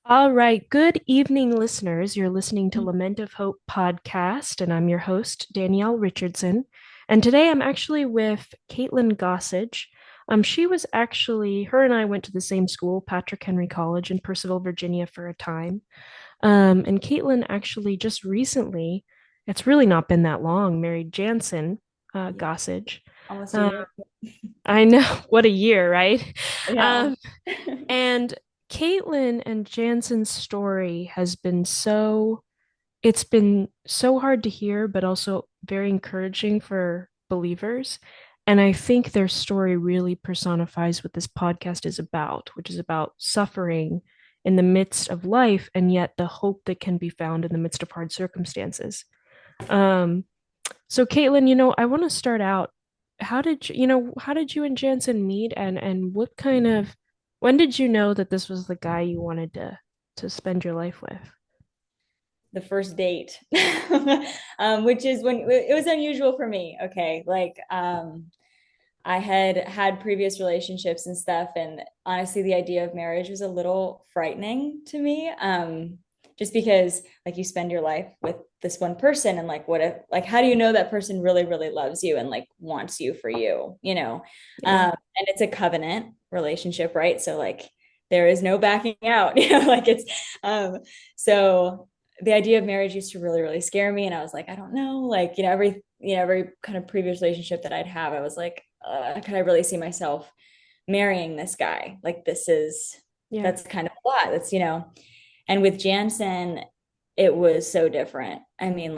All right. Good evening, listeners. You're listening to Lament of Hope podcast, and I'm your host, Danielle Richardson. And today I'm actually with Caitlin Gossage. She was actually, her and I went to the same school, Patrick Henry College in Purcellville, Virginia, for a time. And Caitlin actually just recently, it's really not been that long, married Janson Yeah, Gossage. almost a Um, year. I know, what a year, right? Yeah. Um, and Caitlin and Janson's story has been it's been so hard to hear, but also very encouraging for believers. And I think their story really personifies what this podcast is about, which is about suffering in the midst of life and yet the hope that can be found in the midst of hard circumstances. Um, so Caitlin, I want to start out. How did you and Jansen meet and what kind of when did you know that this was the guy you wanted to spend your life with? The first date, which is when it was unusual for me. Okay. I had had previous relationships and stuff. And honestly, the idea of marriage was a little frightening to me. Just because like you spend your life with this one person and like what if like how do you know that person really really loves you and like wants you for you. Yeah. And it's a covenant relationship, right? So like there is no backing out, like it's so the idea of marriage used to really really scare me, and I was like, I don't know, like every kind of previous relationship that I'd have, I was like, can I really see myself marrying this guy? Like Yeah. that's kind of a lot. That's. And with Jansen, it was so different. I mean,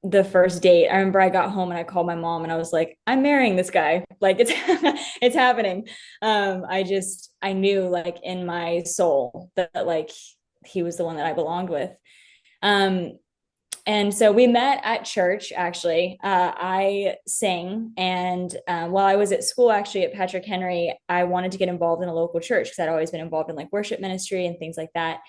the first date, I remember I got home and I called my mom and I was like, I'm marrying this guy. Like it's it's happening. I knew like in my soul that like he was the one that I belonged with. Um, and so we met at church, actually. I sing. And while I was at school, actually, at Patrick Henry, I wanted to get involved in a local church because I'd always been involved in like worship ministry and things like that.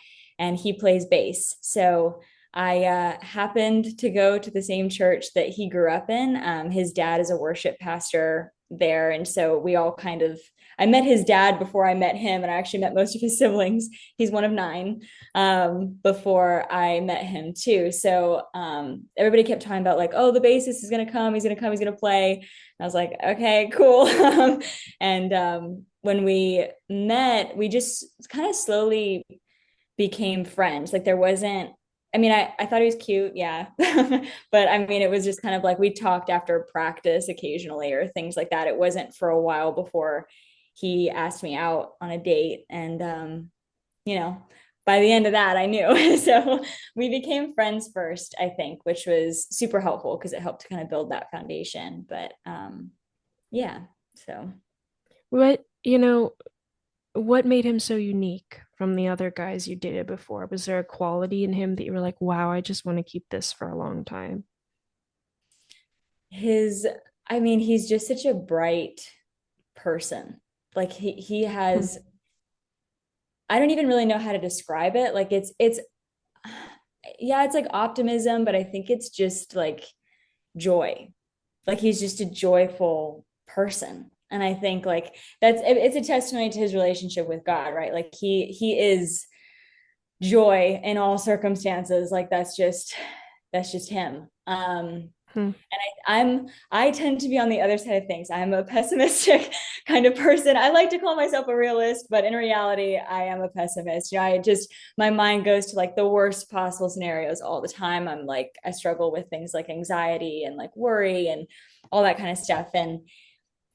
And he plays bass. So I happened to go to the same church that he grew up in. His dad is a worship pastor there. And so we all kind of, I met his dad before I met him, and I actually met most of his siblings. He's one of nine, before I met him too. So everybody kept talking about like, oh, the bassist is gonna come, he's gonna come, he's gonna play. And I was like, okay, cool. And when we met, we just kind of slowly became friends. Like there wasn't. I mean, I thought he was cute, yeah. But I mean, it was just kind of like we talked after practice occasionally or things like that. It wasn't for a while before he asked me out on a date. And you know, by the end of that, I knew. So we became friends first, I think, which was super helpful because it helped to kind of build that foundation. But yeah, so What, what made him so unique from the other guys you dated before? Was there a quality in him that you were like, wow, I just want to keep this for a long time? his, I mean, he's just such a bright person. Like he Hmm. has, I don't even really know how to describe it. Like it's yeah, it's like optimism, but I think it's just like joy. Like he's just a joyful person. And I think like it's a testimony to his relationship with God, right? Like he is joy in all circumstances. Like that's just him. Hmm. And I tend to be on the other side of things. I'm a pessimistic kind of person. I like to call myself a realist, but in reality, I am a pessimist. I just my mind goes to like the worst possible scenarios all the time. I struggle with things like anxiety and like worry and all that kind of stuff. And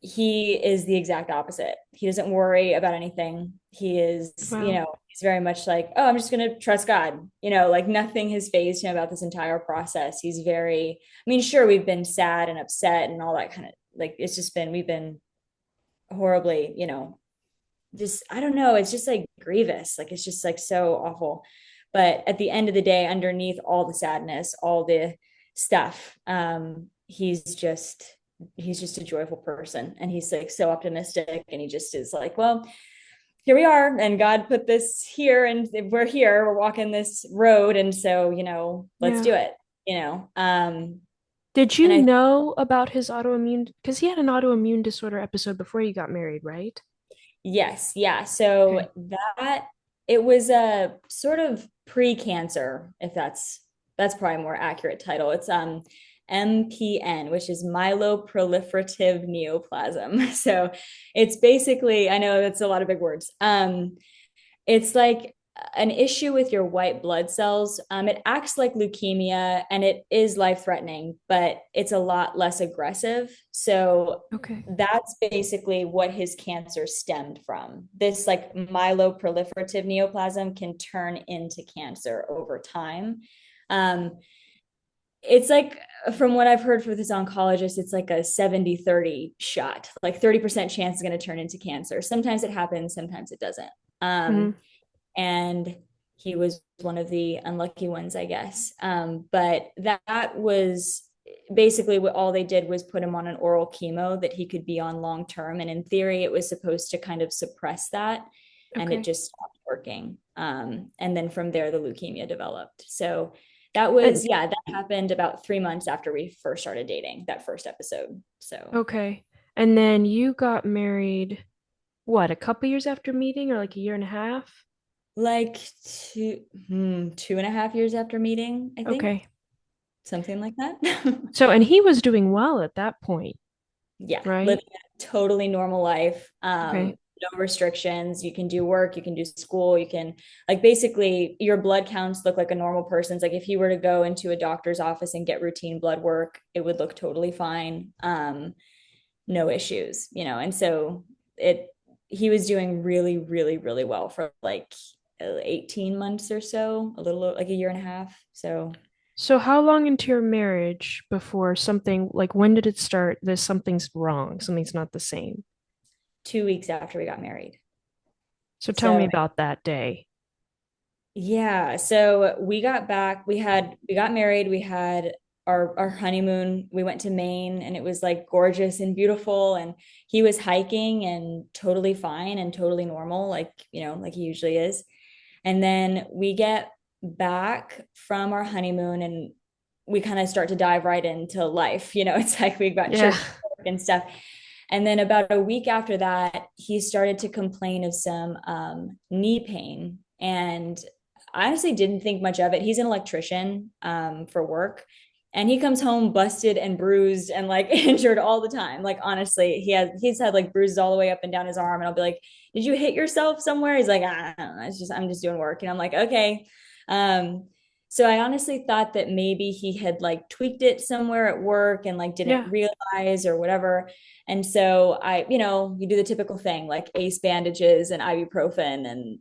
he is the exact opposite. He doesn't worry about anything. He is, Wow. he's very much like, oh, I'm just going to trust God. Like nothing has fazed him about this entire process. He's very, I mean, sure, we've been sad and upset and all that kind of like, we've been horribly, just, I don't know. It's just like grievous. Like, it's just like so awful. But at the end of the day, underneath all the sadness, all the stuff, he's just a joyful person, and he's like so optimistic, and he just is like, well, here we are, and God put this here, and we're walking this road, and so let's Yeah. do it. you know um Did you and I know about his autoimmune? Because he had an autoimmune disorder episode before you got married, right? Yes, yeah. So Okay. that it was a sort of pre-cancer, if that's probably a more accurate title. It's MPN, which is myeloproliferative neoplasm. So it's basically, I know that's a lot of big words. It's like an issue with your white blood cells. It acts like leukemia and it is life threatening, but it's a lot less aggressive. So Okay. that's basically what his cancer stemmed from. This like myeloproliferative neoplasm can turn into cancer over time. Um, it's like, from what I've heard from this oncologist, it's like a 70-30 shot, like 30% chance is going to turn into cancer. Sometimes it happens, sometimes it doesn't. Hmm. And he was one of the unlucky ones, I guess. But that was basically what all they did was put him on an oral chemo that he could be on long term. And in theory, it was supposed to kind of suppress that, and it Okay. just stopped working. And then from there, the leukemia developed. So that was, And yeah, that happened about 3 months after we first started dating, that first episode. So okay. And then you got married, what, a couple years after meeting or like a year and a half? like 2.5 years after meeting, I think, Okay. something like that. So, and he was doing well at that point, Yeah, right? living a totally normal life. Okay. No restrictions. You can do work, you can do school, you can, like, basically your blood counts look like a normal person's. Like if you were to go into a doctor's office and get routine blood work, it would look totally fine. No issues, and so it he was doing really, really, really well for like 18 months or so, a little like a year and a half. So So, how long into your marriage before something, like when did it start? There's something's wrong, something's not the same. 2 weeks after we got married. So, tell me So about that day. yeah, so we got back, we got married, we had our honeymoon. We went to Maine and it was like gorgeous and beautiful, and he was hiking and totally fine and totally normal, like, like he usually is. And then we get back from our honeymoon and we kind of start to dive right into life. It's like we've got Yeah. church and stuff. And then about a week after that, he started to complain of some knee pain. And I honestly didn't think much of it. He's an electrician for work. And he comes home busted and bruised and like injured all the time. Like honestly, he's had like bruises all the way up and down his arm. And I'll be like, "Did you hit yourself somewhere?" He's like, "I don't know. I'm just doing work." And I'm like, "Okay." Um, so I honestly thought that maybe he had like tweaked it somewhere at work and like didn't Yeah. realize or whatever. And so you do the typical thing like ace bandages and ibuprofen and,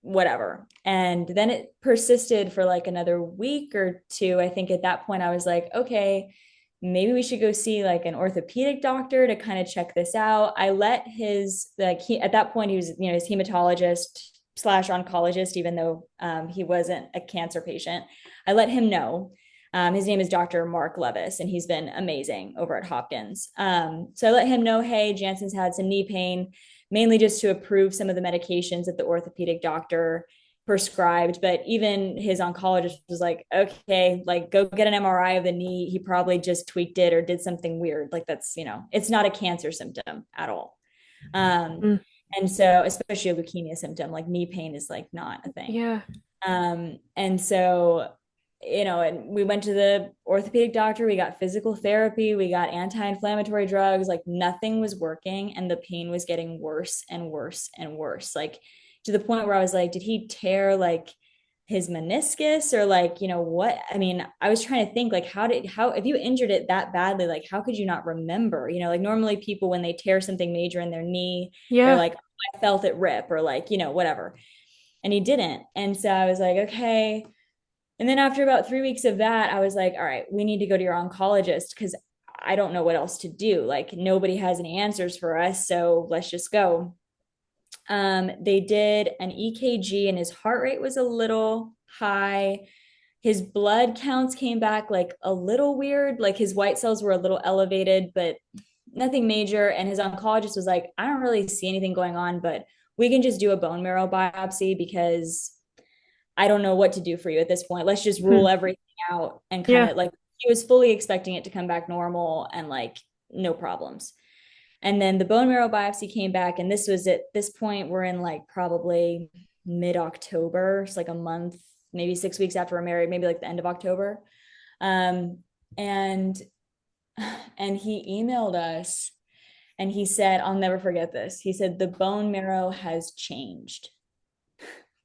whatever. And then it persisted for like another week or two. I think at that point I was like, okay, maybe we should go see like an orthopedic doctor to kind of check this out. I let at that point he was, his hematologist slash oncologist, even though he wasn't a cancer patient. I let him know. His name is Dr. Mark Levis, and he's been amazing over at Hopkins. So I let him know, hey, Janson's had some knee pain, mainly just to approve some of the medications that the orthopedic doctor prescribed. But even his oncologist was like, okay, like go get an MRI of the knee. He probably just tweaked it or did something weird. Like that's, it's not a cancer symptom at all. Um, Mm, and so, especially a leukemia symptom, like knee pain is like not a thing. yeah. And so, and we went to the orthopedic doctor, we got physical therapy, we got anti-inflammatory drugs, like nothing was working, and the pain was getting worse and worse and worse. Like to the point where I was like, did he tear like his meniscus or like, what? I mean, I was trying to think like how if you injured it that badly, like how could you not remember? Like normally people when they tear something major in their knee, they're Yeah. like, oh, I felt it rip or like, whatever. And he didn't. And so I was like, okay. And then after about 3 weeks of that, I was like, all right, we need to go to your oncologist because I don't know what else to do. Like nobody has any answers for us. So let's just go. They did an EKG and his heart rate was a little high. His blood counts came back like a little weird. Like his white cells were a little elevated, but nothing major. And his oncologist was like, I don't really see anything going on, but we can just do a bone marrow biopsy because I don't know what to do for you at this point. Let's just Hmm. rule everything out and kind Yeah. of like he was fully expecting it to come back normal and like no problems. And then the bone marrow biopsy came back, and this was at this point, we're in like probably mid-October. It's like a month, maybe 6 weeks after we're married, maybe like the end of October. Um, and and he emailed us and he said, I'll never forget this. He said, the bone marrow has changed.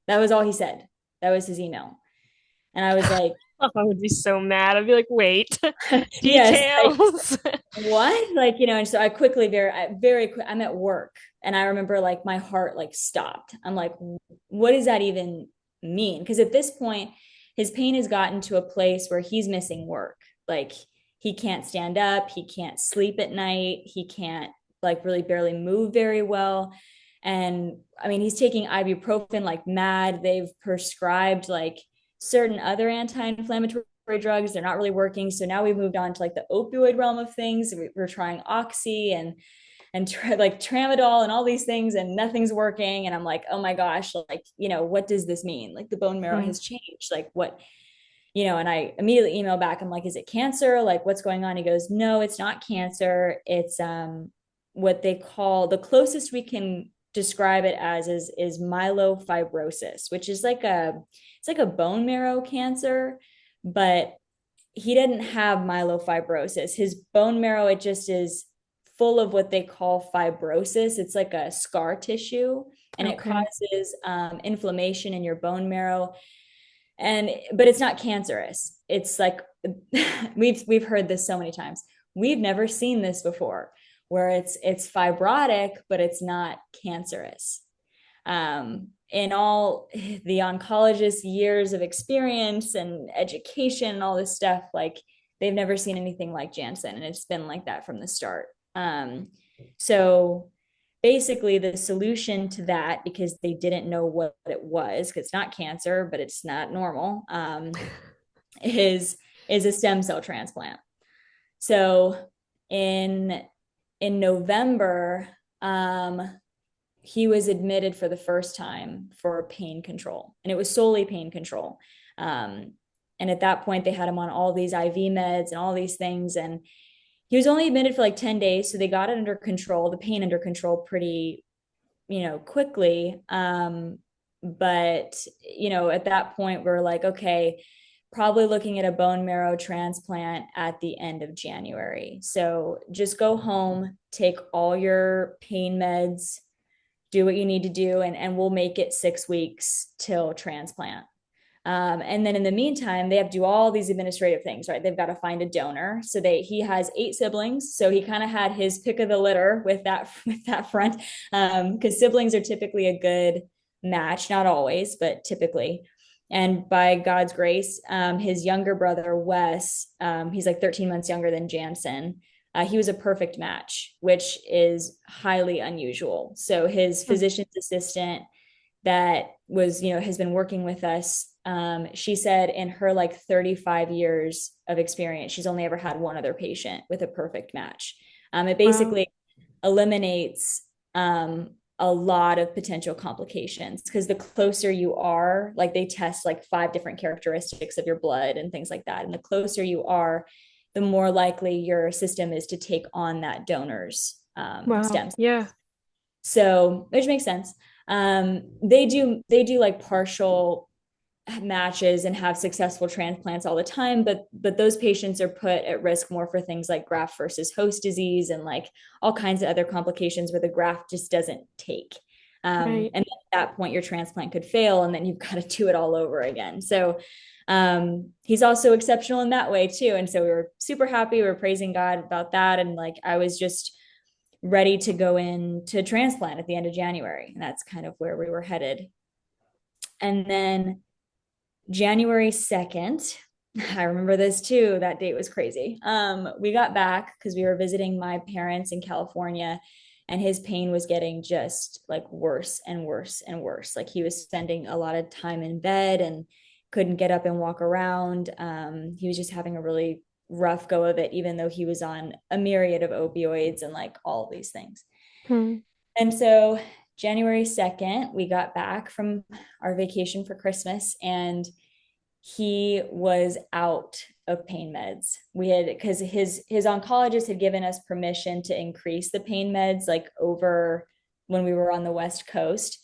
That was all he said. That was his email. And I was like, Oh, I would be so mad. I'd be like, wait, yes, like details. what? Like, and so I quickly, very quick, I'm at work and I remember like my heart like stopped. I'm like, what does that even mean? Because at this point, his pain has gotten to a place where he's missing work. Like he can't stand up, he can't sleep at night, he can't like really barely move very well. And I mean, he's taking ibuprofen like mad. They've prescribed like certain other anti-inflammatory drugs. They're not really working. So now we've moved on to like the opioid realm of things. We're trying oxy and like tramadol and all these things, and nothing's working. And I'm like, oh my gosh, like, what does this mean? Like the bone marrow Hmm. has changed. Like what, and I immediately email back. I'm like, is it cancer? Like what's going on? He goes, no, it's not cancer. It's what they call, the closest we can describe it as is myelofibrosis, which is like it's like a bone marrow cancer, but he didn't have myelofibrosis. His bone marrow, it just is full of what they call fibrosis. It's like a scar tissue, and it Okay. causes inflammation in your bone marrow. But it's not cancerous. It's like we've heard this so many times. We've never seen this before, where it's fibrotic, but it's not cancerous. In all the oncologist years of experience and education and all this stuff, like they've never seen anything like Janson, and it's been like that from the start. So basically the solution to that, because they didn't know what it was, because it's not cancer, but it's not normal, is a stem cell transplant. So in in November, he was admitted for the first time for pain control, and it was solely pain control. Um, and at that point, they had him on all these IV meds and all these things, and he was only admitted for like 10 days, so they got it under control, the pain under control pretty, quickly. But at that point, we're like, okay, probably looking at a bone marrow transplant at the end of January. So just go home, take all your pain meds, do what you need to do, and we'll make it 6 weeks till transplant. And then in the meantime, they have to do all these administrative things, right? They've got to find a donor. So he has 8 siblings. So he kind of had his pick of the litter with that front, because siblings are typically a good match, not always, but typically. And by God's grace, his younger brother, Wes, he's like 13 months younger than Janson. He was a perfect match, which is highly unusual. So his physician's assistant that has been working with us, she said in her like 35 years of experience, she's only ever had one other patient with a perfect match. It Wow. basically eliminates a lot of potential complications, because the closer you are, like they test like 5 different characteristics of your blood and things like that. And the closer you are, the more likely your system is to take on that donor's Wow. stem. Yeah. So, which makes sense. They do like partial matches and have successful transplants all the time, but those patients are put at risk more for things like graft versus host disease and like all kinds of other complications where the graft just doesn't take. Right. And at that point, your transplant could fail, and then you've got to do it all over again. So he's also exceptional in that way too. And so we were super happy. We were praising God about that. And like I was just ready to go into transplant at the end of January. And that's kind of where we were headed. And then January 2nd, I remember this too. That date was crazy. We got back because we were visiting my parents in California, and his pain was getting just like worse and worse and worse. Like he was spending a lot of time in bed and couldn't get up and walk around. He was just having a really rough go of it, even though he was on a myriad of opioids and like all these things. Hmm. And so January 2nd, we got back from our vacation for Christmas, and he was out of pain meds. We had, because his oncologist had given us permission to increase the pain meds like over when we were on the West Coast.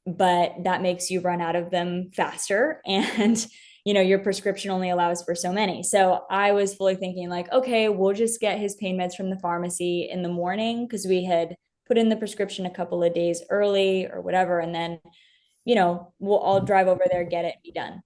but that makes you run out of them faster. And, your prescription only allows for so many. So I was fully thinking, like, okay, we'll just get his pain meds from the pharmacy in the morning because we had put in the prescription a couple of days early or whatever. And then, we'll all drive over there, get it, be done.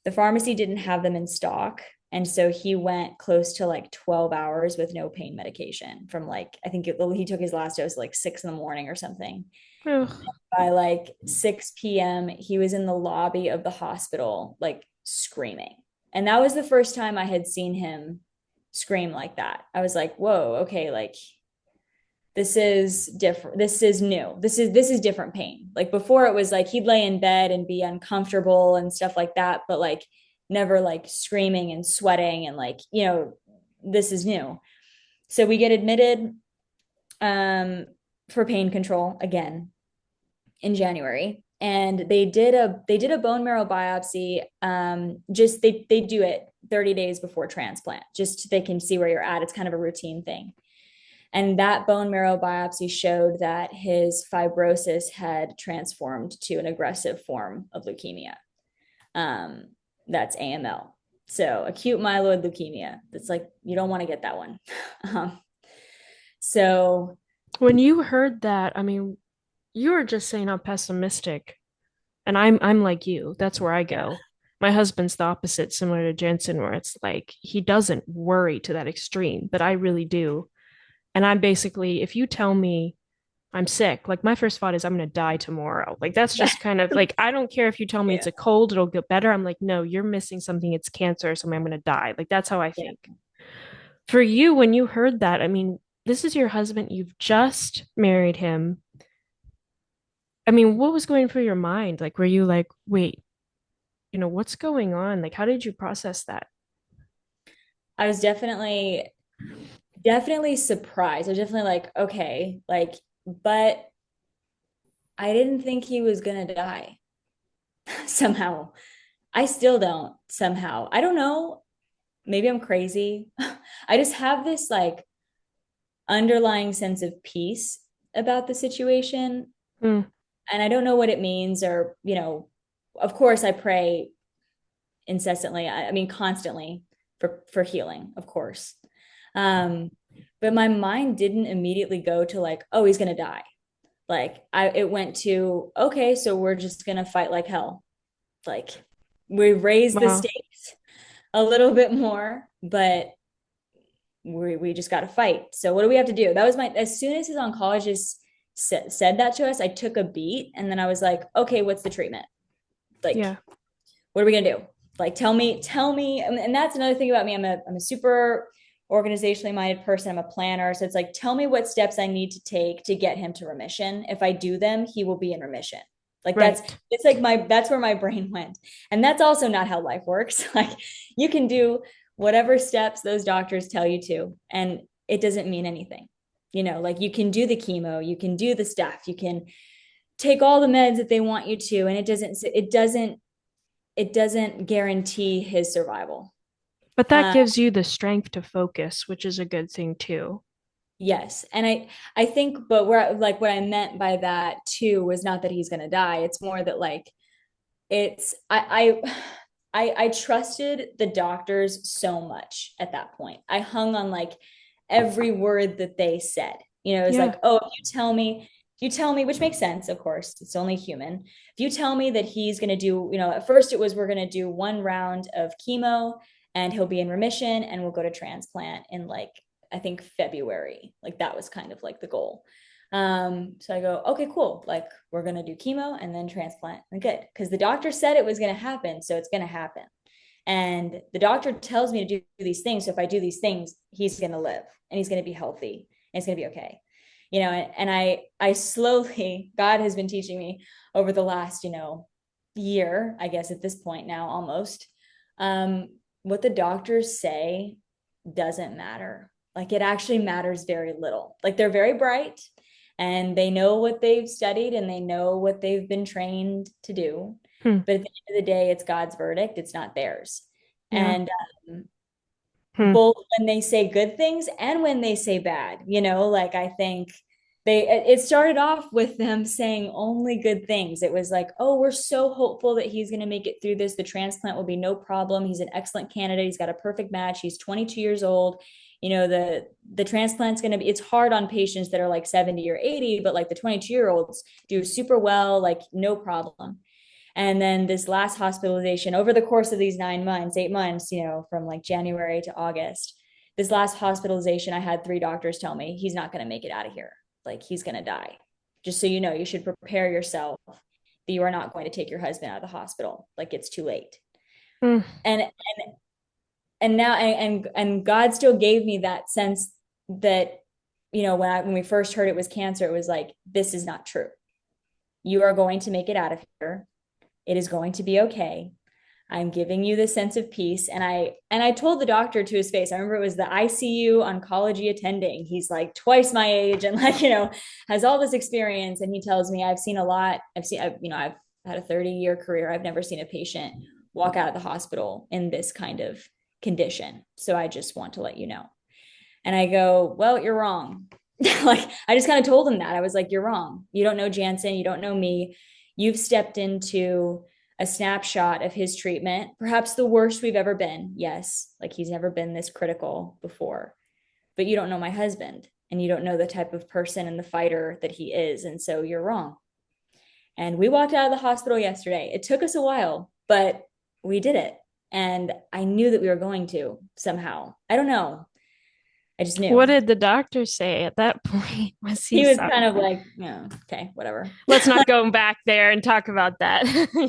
The pharmacy didn't have them in stock. And so he went close to like 12 hours with no pain medication from like, I think he took his last dose like 6 in the morning or something. Ugh. By like 6 p.m., he was in the lobby of the hospital, like screaming. And that was the first time I had seen him scream like that. I was like, whoa, okay, like this is different. This is new. This is different pain. Like before it was like he'd lay in bed and be uncomfortable and stuff like that, but like never like screaming and sweating and like, this is new. So we get admitted for pain control again in January, and they did a bone marrow biopsy. Just they do it 30 days before transplant, just so they can see where you're at. It's kind of a routine thing. And that bone marrow biopsy showed that his fibrosis had transformed to an aggressive form of leukemia. Um, that's AML. So acute myeloid leukemia. That's like, you don't want to get that one. um, so When you heard that, I mean, you were just saying I'm pessimistic, and I'm like you. That's where I go. My husband's the opposite, similar to Jensen, where it's like he doesn't worry to that extreme, but I really do. And I'm basically, if you tell me I'm sick, like my first thought is I'm gonna die tomorrow. Like that's just kind of like I don't care if you tell me yeah, it's a cold, it'll get better. I'm like, no, you're missing something, it's cancer or something, I'm gonna die. Like that's how I yeah. think. For you, when you heard that, I mean, this is your husband, you've just married him. I mean, what was going through your mind? Like, were you like, wait, what's going on? Like, how did you process that? I was definitely surprised. I was definitely like, okay, like, but I didn't think he was gonna die somehow. I still don't somehow. I don't know. Maybe I'm crazy. I just have this like underlying sense of peace about the situation. Hmm. And I don't know what it means, or, of course I pray incessantly. I mean, constantly for healing, of course. Um, but my mind didn't immediately go to like, oh, he's gonna die. Like it went to, okay, so we're just gonna fight like hell. Like we raised the Wow. stakes a little bit more, but we just got to fight. So what do we have to do? That was as soon as his oncologist said that to us, I took a beat and then I was like, okay, what's the treatment? Like, Yeah. what are we gonna do? Like, tell me. And that's another thing about me. I'm a super organizationally minded person. I'm a planner. So it's like, tell me what steps I need to take to get him to remission. If I do them, he will be in remission. Like Right. it's like that's where my brain went. And that's also not how life works. Like you can do whatever steps those doctors tell you to, and it doesn't mean anything. Like you can do the chemo, you can do the stuff, you can take all the meds that they want you to, and it doesn't guarantee his survival. But that Uh, gives you the strength to focus, which is a good thing too. yes, and I think, but where like what I meant by that too was not that he's gonna die. It's more that like it's I trusted the doctors so much at that point. I hung on like every word that they said. It's Yeah. like, oh, if you tell me, which makes sense, of course, it's only human. If you tell me that he's going to do, at first it was we're going to do one round of chemo and he'll be in remission and we'll go to transplant in like, I think February. Like that was kind of like the goal. So I go, okay, cool. Like we're gonna do chemo and then transplant. And good. Because the doctor said it was gonna happen. So it's gonna happen. And the doctor tells me to do these things. So if I do these things, he's gonna live and he's gonna be healthy and it's gonna be okay. And I slowly, God has been teaching me over the last, year, I guess at this point now almost. Um, what the doctors say doesn't matter. Like it actually matters very little. Like they're very bright and they know what they've studied and they know what they've been trained to do. Hmm. But at the end of the day, it's God's verdict, it's not theirs. Yeah. And Hmm. both when they say good things and when they say bad, like I think it started off with them saying only good things. It was like, oh, we're so hopeful that he's going to make it through this. The transplant will be no problem. He's an excellent candidate. He's got a perfect match. He's 22 years old. The transplant's going to be, it's hard on patients that are like 70 or 80, but like the 22-year-olds do super well, like no problem. And then this last hospitalization over the course of these 9 months, 8 months, from like January to August, this last hospitalization, I had 3 doctors tell me he's not going to make it out of here. Like he's going to die. Just so you know, you should prepare yourself that you are not going to take your husband out of the hospital. Like it's too late. Mm. And now and God still gave me that sense that when we first heard it was cancer, it was like, this is not true. You are going to make it out of here. It is going to be okay. I'm giving you the sense of peace. And I told the doctor to his face, I remember it was the ICU oncology attending. He's like twice my age and like, has all this experience. And he tells me, I've seen a lot. I've had a 30-year career. I've never seen a patient walk out of the hospital in this kind of condition. So I just want to let you know. And I go, well, you're wrong. Like I just kind of told him that. I was like, you're wrong. You don't know Janson. You don't know me. You've stepped into a snapshot of his treatment, perhaps the worst we've ever been. Yes, like he's never been this critical before, but you don't know my husband and you don't know the type of person and the fighter that he is. And so you're wrong. And we walked out of the hospital yesterday. It took us a while, but we did it. And I knew that we were going to somehow. I don't know. I just What knew. did the doctor say at that point? Was he He was kind sorry? of like, yeah, okay, whatever. Let's not go back there and talk about that.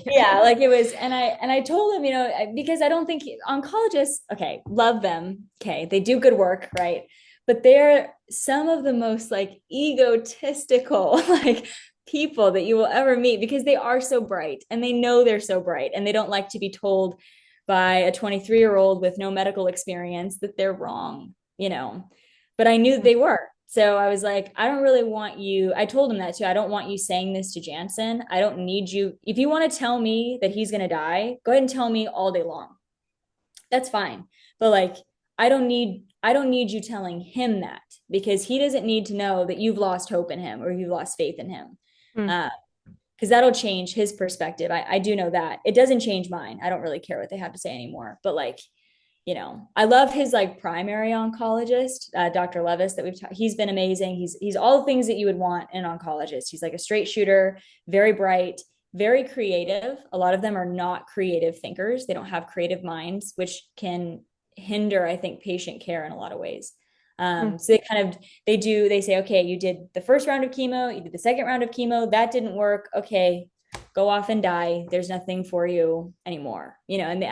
Yeah, like it was, and I told him, because I don't think oncologists, okay, love them, okay, they do good work, right? But they're some of the most like egotistical like people that you will ever meet because they are so bright and they know they're so bright and they don't like to be told by a 23-year-old with no medical experience that they're wrong. But I knew that they were. So I was like, I don't really want you. I told him that too. I don't want you saying this to Janson. I don't need you. If you want to tell me that he's going to die, go ahead and tell me all day long. That's fine. But like, I don't need you telling him that because he doesn't need to know that you've lost hope in him or you've lost faith in him. Hmm. Because that'll change his perspective. I do know that. It doesn't change mine. I don't really care what they have to say anymore. But like, I love his like primary oncologist, Dr. Levis, that he's been amazing. He's all the things that you would want in an oncologist. He's like a straight shooter, very bright, very creative. A lot of them are not creative thinkers. They don't have creative minds, which can hinder, I think, patient care in a lot of ways. Hmm. So they say, okay, you did the first round of chemo, you did the second round of chemo, that didn't work. Okay, go off and die. There's nothing for you anymore. And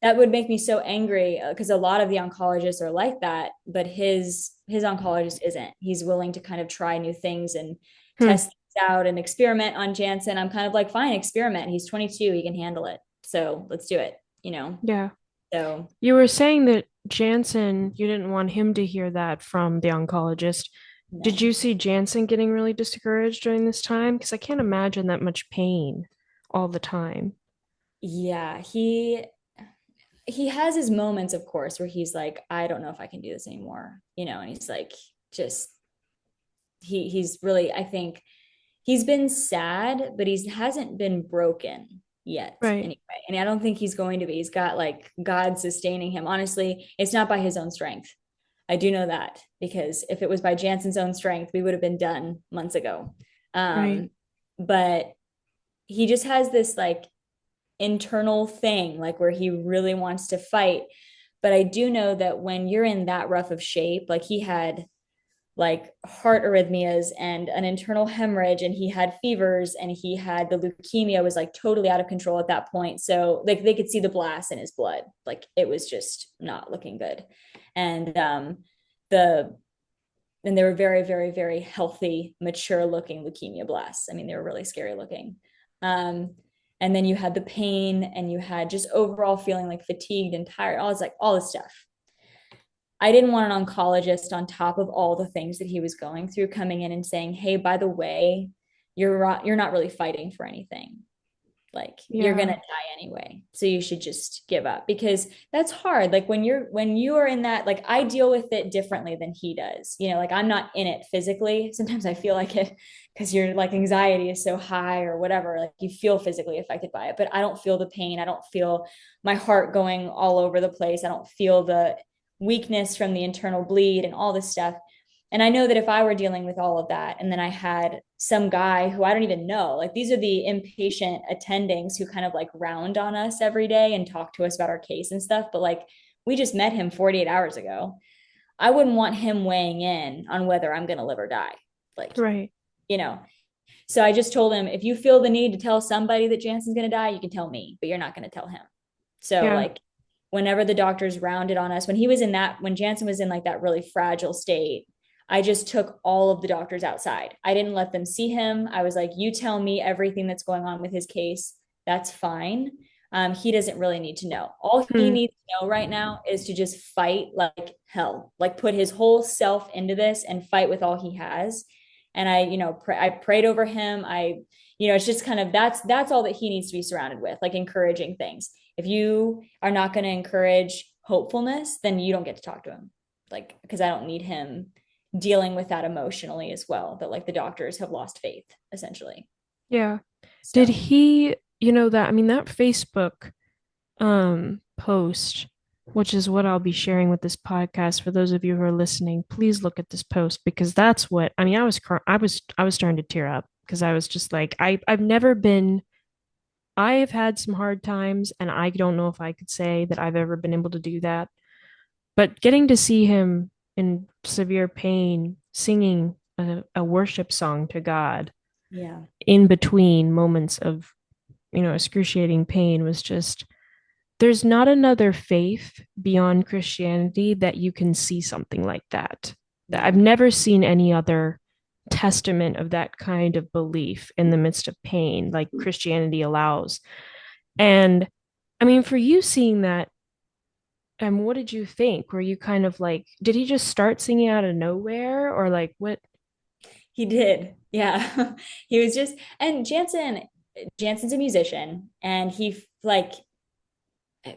that would make me so angry because a lot of the oncologists are like that, but his oncologist isn't. He's willing to kind of try new things and Hmm. test things out and experiment on Janson. I'm kind of like, fine, experiment. He's 22, he can handle it. So let's do it. Yeah. So You were saying that Jansen, you didn't want him to hear that from the oncologist. Did no. you see Jansen getting really discouraged during this time? Because I can't imagine that much pain all the time. Yeah, he has his moments, of course, where he's like, I don't know if I can do this anymore, and he's like, just he's really, I think he's been sad, but he hasn't been broken yet Right. anyway. And I don't think he's going to be. He's got like God sustaining him. Honestly, it's not by his own strength. I do know that because if it was by Janson's own strength, we would have been done months ago. Right. Um, but he just has this like internal thing, like where he really wants to fight. But I do know that when you're in that rough of shape, like he had like heart arrhythmias and an internal hemorrhage and he had fevers and he had the leukemia was like totally out of control at that point, so like they could see the blast in his blood, like it was just not looking good. And the and they were very very very healthy mature looking leukemia blasts. I mean, they were really scary looking. um and then you had the pain and you had just overall feeling like fatigued and tired, all this stuff. I didn't want an oncologist on top of all the things that he was going through coming in and saying, "Hey, by the way, you're not really fighting for anything." Like you're gonna Yeah. die anyway, so you should just give up, because that's hard. Like when you are in that, like I deal with it differently than he does. Like I'm not in it physically. Sometimes I feel like it because your like anxiety is so high or whatever. Like you feel physically affected by it, but I don't feel the pain. I don't feel my heart going all over the place. I don't feel the weakness from the internal bleed and all this stuff. And I know that if I were dealing with all of that, and then I had some guy who I don't even know, like these are the impatient attendings who kind of like round on us every day and talk to us about our case and stuff. But like we just met him 48 hours ago. I wouldn't want him weighing in on whether I'm going to live or die. Like, Right. you know, so I just told him, if you feel the need to tell somebody that Janson's going to die, you can tell me, but you're not going to tell him. So Yeah. like whenever the doctors rounded on us, when Jansen was in like that really fragile state, I just took all of the doctors outside. I didn't let them see him. I was like, you tell me everything that's going on with his case. That's fine. He doesn't really need to know. All he Hmm. needs to know right now is to just fight like hell, like put his whole self into this and fight with all he has. And I prayed over him. It's just kind of that's all that he needs to be surrounded with, like encouraging things. If you are not going to encourage hopefulness, then you don't get to talk to him. Like, because I don't need him dealing with that emotionally as well, that like the doctors have lost faith essentially. Yeah. Did So, he, that, I mean, that Facebook post, which is what I'll be sharing with this podcast for those of you who are listening, please look at this post because that's what, I mean, I was starting to tear up because I was just like, I've never been I've had some hard times and I don't know if I could say that I've ever been able to do that. But getting to see him in severe pain singing a worship song to God yeah. in between moments of, excruciating pain was just, there's not another faith beyond Christianity that you can see something like that. I've No. never seen any other testament of that kind of belief in the midst of pain like Christianity allows. And I mean, for you seeing that, what did you think? Were you kind of like, did he just start singing out of nowhere or like what? He did. Yeah. He was just, and Jansen's a musician, and he like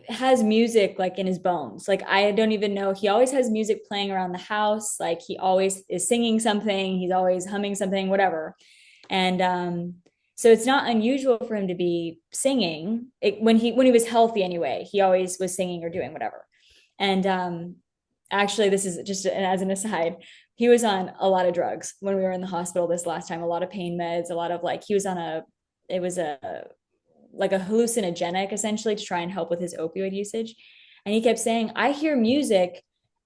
has music like in his bones. Like I don't even know. He always has music playing around the house. Like he always is singing something. He's always humming something, whatever. And so it's not unusual for him to be singing when he was healthy anyway. He always was singing or doing whatever. And actually, this is just as an aside. He was on a lot of drugs when we were in the hospital this last time. A lot of pain meds. A lot of like he was on a. It was a like a hallucinogenic essentially to try and help with his opioid usage. And he kept saying, I hear music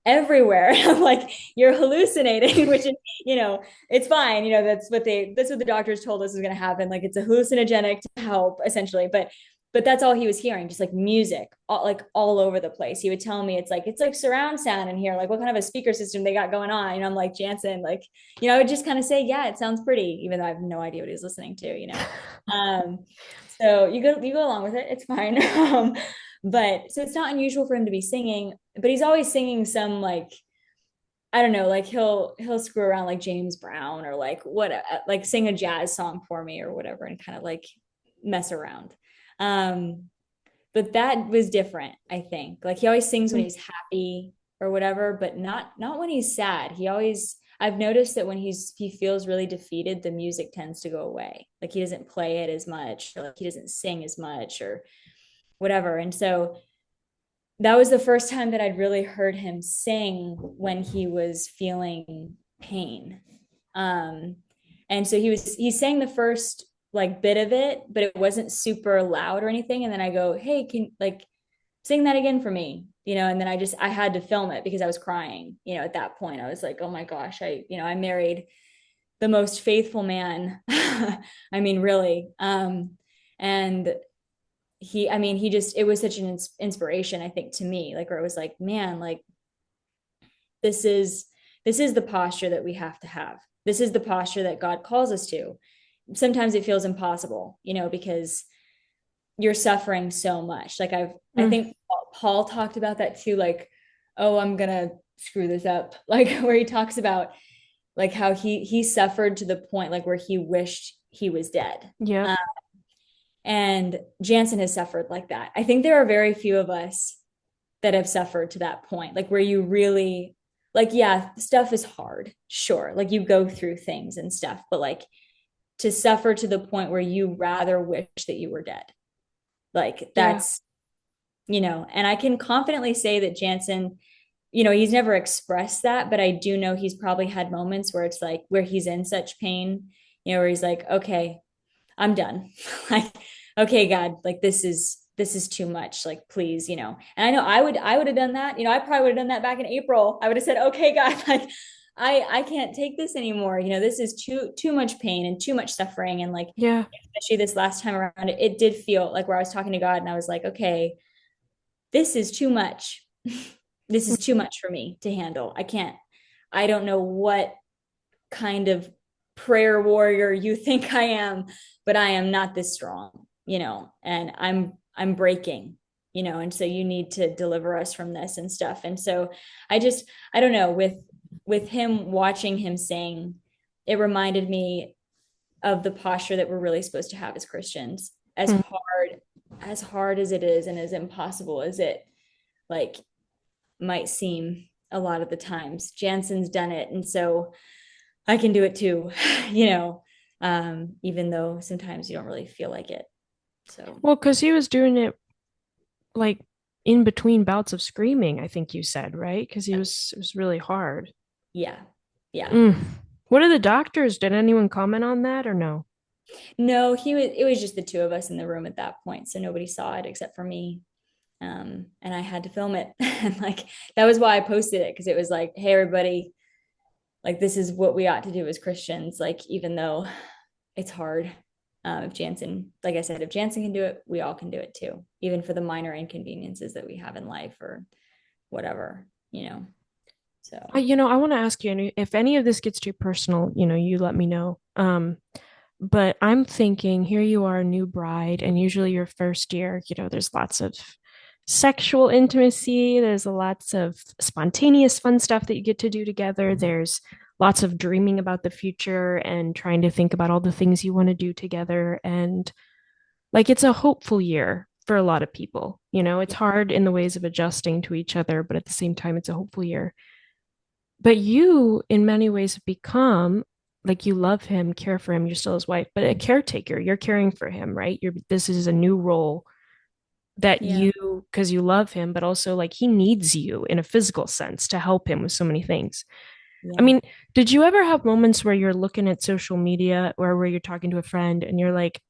everywhere. I'm like, you're hallucinating, which is, it's fine. That's what the doctors told us was going to happen. Like it's a hallucinogenic to help essentially. But that's all he was hearing, just like music, like all over the place. He would tell me it's like surround sound in here. Like what kind of a speaker system they got going on? I'm like, Jansen, like, I would just kind of say, yeah, it sounds pretty, even though I have no idea what he was listening to. Um, so you go along with it. It's fine. But so it's not unusual for him to be singing, but he's always singing some like I don't know, like he'll screw around like James Brown or like what like sing a jazz song for me or whatever and kind of like mess around. Um, but that was different, I think. Like he always sings when he's happy or whatever, but not when he's sad. I've noticed that when he feels really defeated, the music tends to go away. Like he doesn't play it as much, or like he doesn't sing as much or whatever. And so that was the first time that I'd really heard him sing when he was feeling pain. Um, and so he sang the first like bit of it, but it wasn't super loud or anything. And then I go, hey, can like sing that again for me, and then I had to film it because I was crying, at that point. I was like, oh my gosh, I married the most faithful man. I mean, really. And he just, it was such an inspiration, I think, to me, like, where it was like, man, like, this is, this is the posture that we have to have. This is the posture that God calls us to. Sometimes it feels impossible, because you're suffering so much. Like I Mm, think Paul talked about that too, like, oh, I'm gonna screw this up. Like where he talks about like how he suffered to the point like where he wished he was dead. yep. And Janson has suffered like that. I think there are very few of us that have suffered to that point, like where you really, like, yeah, stuff is hard, sure, like you go through things and stuff, but like to suffer to the point where you rather wish that you were dead, like Yeah. that's, and I can confidently say that Janson, he's never expressed that, but I do know he's probably had moments where it's like where he's in such pain, where he's like, okay, I'm done. Like, okay, God, like this is too much. Like, please, And I know I would have done that. I probably would have done that back in April. I would have said, okay, God, like I can't take this anymore. This is too much pain and too much suffering. And like, Yeah. especially this last time around, it did feel like where I was talking to God and I was like, okay, this is too much. This is too much for me to handle. I don't know what kind of prayer warrior you think I am, but I am not this strong, and I'm breaking, and so you need to deliver us from this and stuff. And so I don't know, with him watching him sing, it reminded me of the posture that we're really supposed to have as Christians, as hard as it is and as impossible as it like might seem a lot of the times. Janson's done it, and so I can do it too, even though sometimes you don't really feel like it. So, Well, because he was doing it like in between bouts of screaming, I think you said, right? Because it was really hard. yeah, yeah. Mm. What are the doctors? Did anyone comment on that or no? No, it was just the two of us in the room at that point. So nobody saw it except for me. And I had to film it. And like, that was why I posted it because it was like, hey, everybody, like, this is what we ought to do as Christians. Like, even though it's hard, if Janson, like I said, if Janson can do it, we all can do it too, even for the minor inconveniences that we have in life or whatever. So, I want to ask you, and if any of this gets too personal, you let me know. But I'm thinking here you are, a new bride, and usually your first year, there's lots of sexual intimacy, there's lots of spontaneous fun stuff that you get to do together. There's lots of dreaming about the future and trying to think about all the things you want to do together. And like it's a hopeful year for a lot of people. It's hard in the ways of adjusting to each other, but at the same time, it's a hopeful year. But you, in many ways, have become like you love him, care for him, you're still his wife, but a caretaker. You're caring for him, right? This is a new role that yeah, because you love him, but also like he needs you in a physical sense to help him with so many things. I yeah. mean, did you ever have moments where you're looking at social media or where you're talking to a friend and you're like,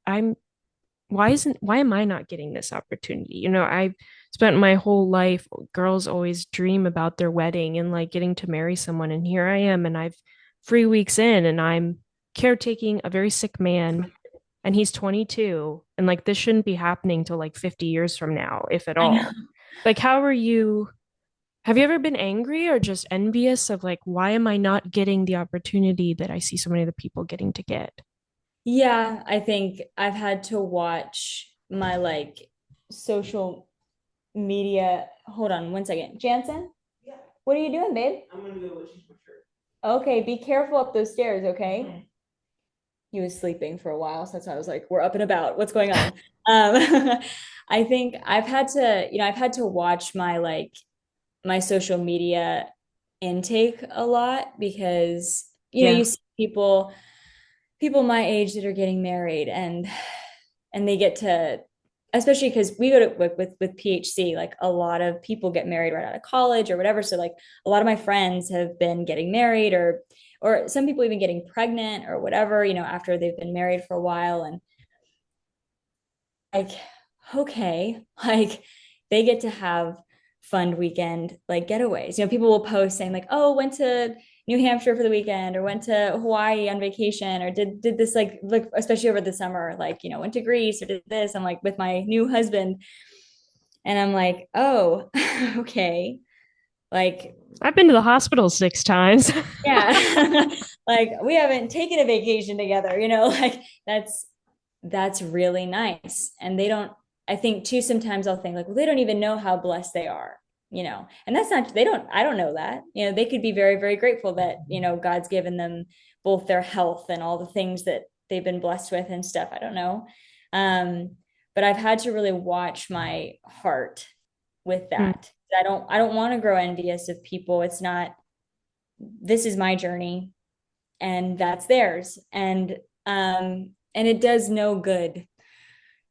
why am I not getting this opportunity? I've spent my whole life, girls always dream about their wedding and like getting to marry someone. And here I am, and I've 3 weeks in, and I'm caretaking a very sick man, and he's 22. And like, this shouldn't be happening till like 50 years from now, if at I know. all. Like, have you ever been angry or just envious of like, why am I not getting the opportunity that I see so many other people getting to get? Yeah, I think I've had to watch my like social media. Hold on one second. Jansen, what are you doing, babe? Okay, be careful up those stairs, okay? He was sleeping for a while, so that's why I was like, we're up and about. What's going on? I think I've had to watch my social media intake a lot because Yeah. you see people my age that are getting married and they get to, especially because we go to with PHC, like a lot of people get married right out of college or whatever, so like a lot of my friends have been getting married or some people even getting pregnant or whatever, after they've been married for a while. And like, okay, like they get to have fun weekend like getaways. People will post saying like, oh, went to New Hampshire for the weekend or went to Hawaii on vacation or did this like look, especially over the summer, like, went to Greece or did this. I'm like with my new husband. And I'm like, oh, okay. Like, I've been to the hospital 6 times. yeah. Like we haven't taken a vacation together, like that's really nice. And they don't, I think too, sometimes I'll think like, well, they don't even know how blessed they are, and that's not, I don't know that, they could be very, very grateful that, God's given them both their health and all the things that they've been blessed with and stuff. I don't know. but I've had to really watch my heart with Mm. that. I don't want to grow envious of people. It's not, this is my journey and that's theirs. And it does no good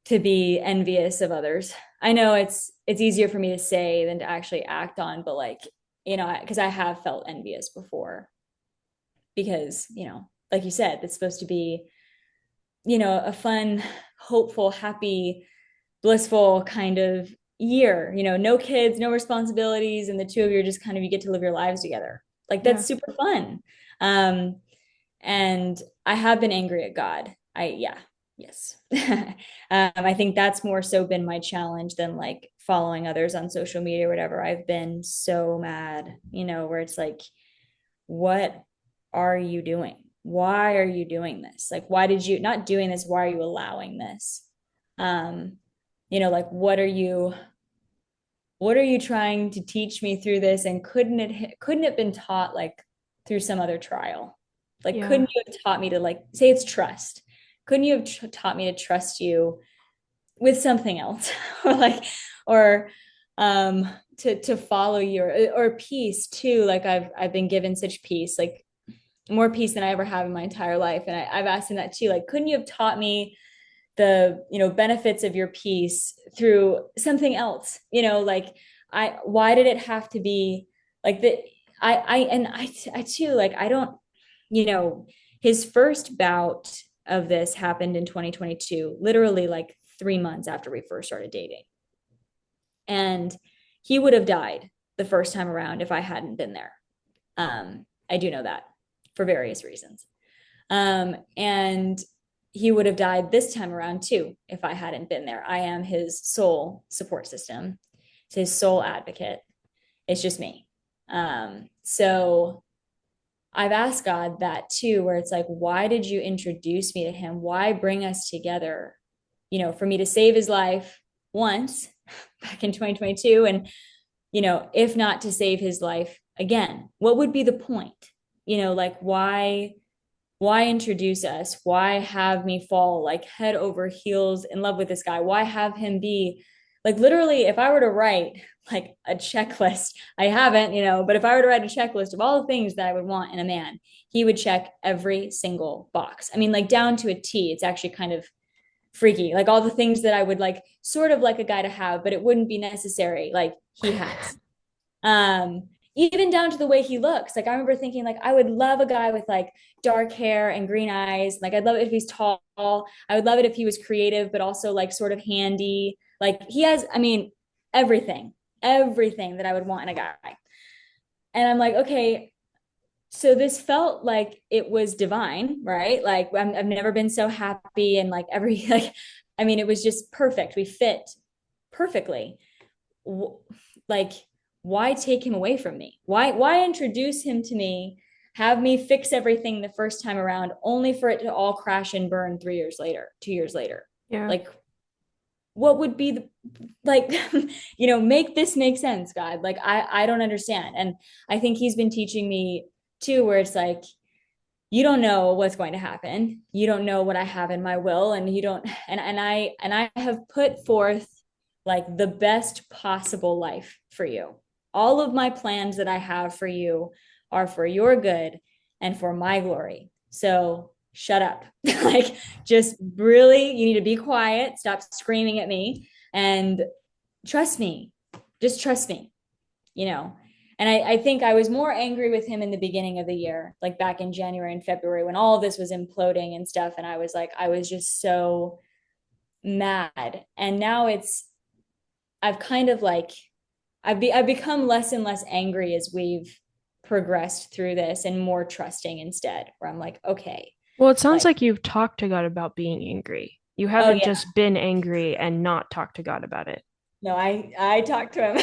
to be envious of others. I know it's easier for me to say than to actually act on, but like, because I have felt envious before because, like you said, it's supposed to be, a fun, hopeful, happy, blissful kind of year, no kids, no responsibilities, and the two of you are just kind of, you get to live your lives together. Like Yeah. that's super fun. Um, and I have been angry at God. Yeah, yes. I think that's more so been my challenge than like following others on social media or whatever. I've been so mad, where it's like, what are you doing? Why are you doing this? Like, why did you not doing this? Why are you allowing this? Um, like what are you trying to teach me through this? And couldn't it been taught like through some other trial? Like, Yeah. couldn't you have taught me to like say it's trust? Couldn't you have taught me to trust you with something else, or like, or to follow you, or peace too? Like I've been given such peace, like more peace than I ever have in my entire life, and I've asked him that too. Like, couldn't you have taught me the benefits of your peace through something else, like why did it have to be like that? I too, like, I don't, you know his first bout of this happened in 2022, literally like 3 months after we first started dating, and he would have died the first time around if I hadn't been there. I do know that for various reasons. And he would have died this time around too if I hadn't been there. I am his sole support system, his sole advocate. It's just me. So I've asked God that too, where it's like, why did you introduce me to him? Why bring us together? For me to save his life once back in 2022, and if not to save his life again, what would be the point? Like, why introduce us? Why have me fall like head over heels in love with this guy? Why have him be like, literally, if I were to write like a checklist, I haven't, but if I were to write a checklist of all the things that I would want in a man, he would check every single box. I mean, like down to a T. It's actually kind of freaky. Like all the things that I would like sort of like a guy to have, but it wouldn't be necessary. Like he has. Even down to the way he looks. Like I remember thinking, like, I would love a guy with like dark hair and green eyes. Like I'd love it if he's tall. I would love it if he was creative, but also like sort of handy. Like he has, I mean, everything, everything that I would want in a guy. And I'm like, okay, so this felt like it was divine, right? Like I've never been so happy, and like every like, I mean, it was just perfect. We fit perfectly. Like, why take him away from me? Why introduce him to me, have me fix everything the first time around, only for it to all crash and burn 3 years later, 2 years later? Yeah. Like, what would be the like make this make sense, God? Like I don't understand. And I think he's been teaching me too, where it's like, you don't know what's going to happen. You don't know what I have in my will, and you don't, and I have put forth like the best possible life for you. All of my plans that I have for you are for your good and for my glory. So shut up. Like, just really, you need to be quiet, stop screaming at me, and trust me. Just trust me, you know. And I think I was more angry with him in the beginning of the year, like back in January and February when all of this was imploding and stuff. And I was like, I was just so mad. And now I've kind of like, I've become less and less angry as we've progressed through this, and more trusting instead, where I'm like, okay, Well, it sounds like, like you've talked to God about being angry. You oh haven't yeah, just been angry and not talked to God about it. no, I talked to him.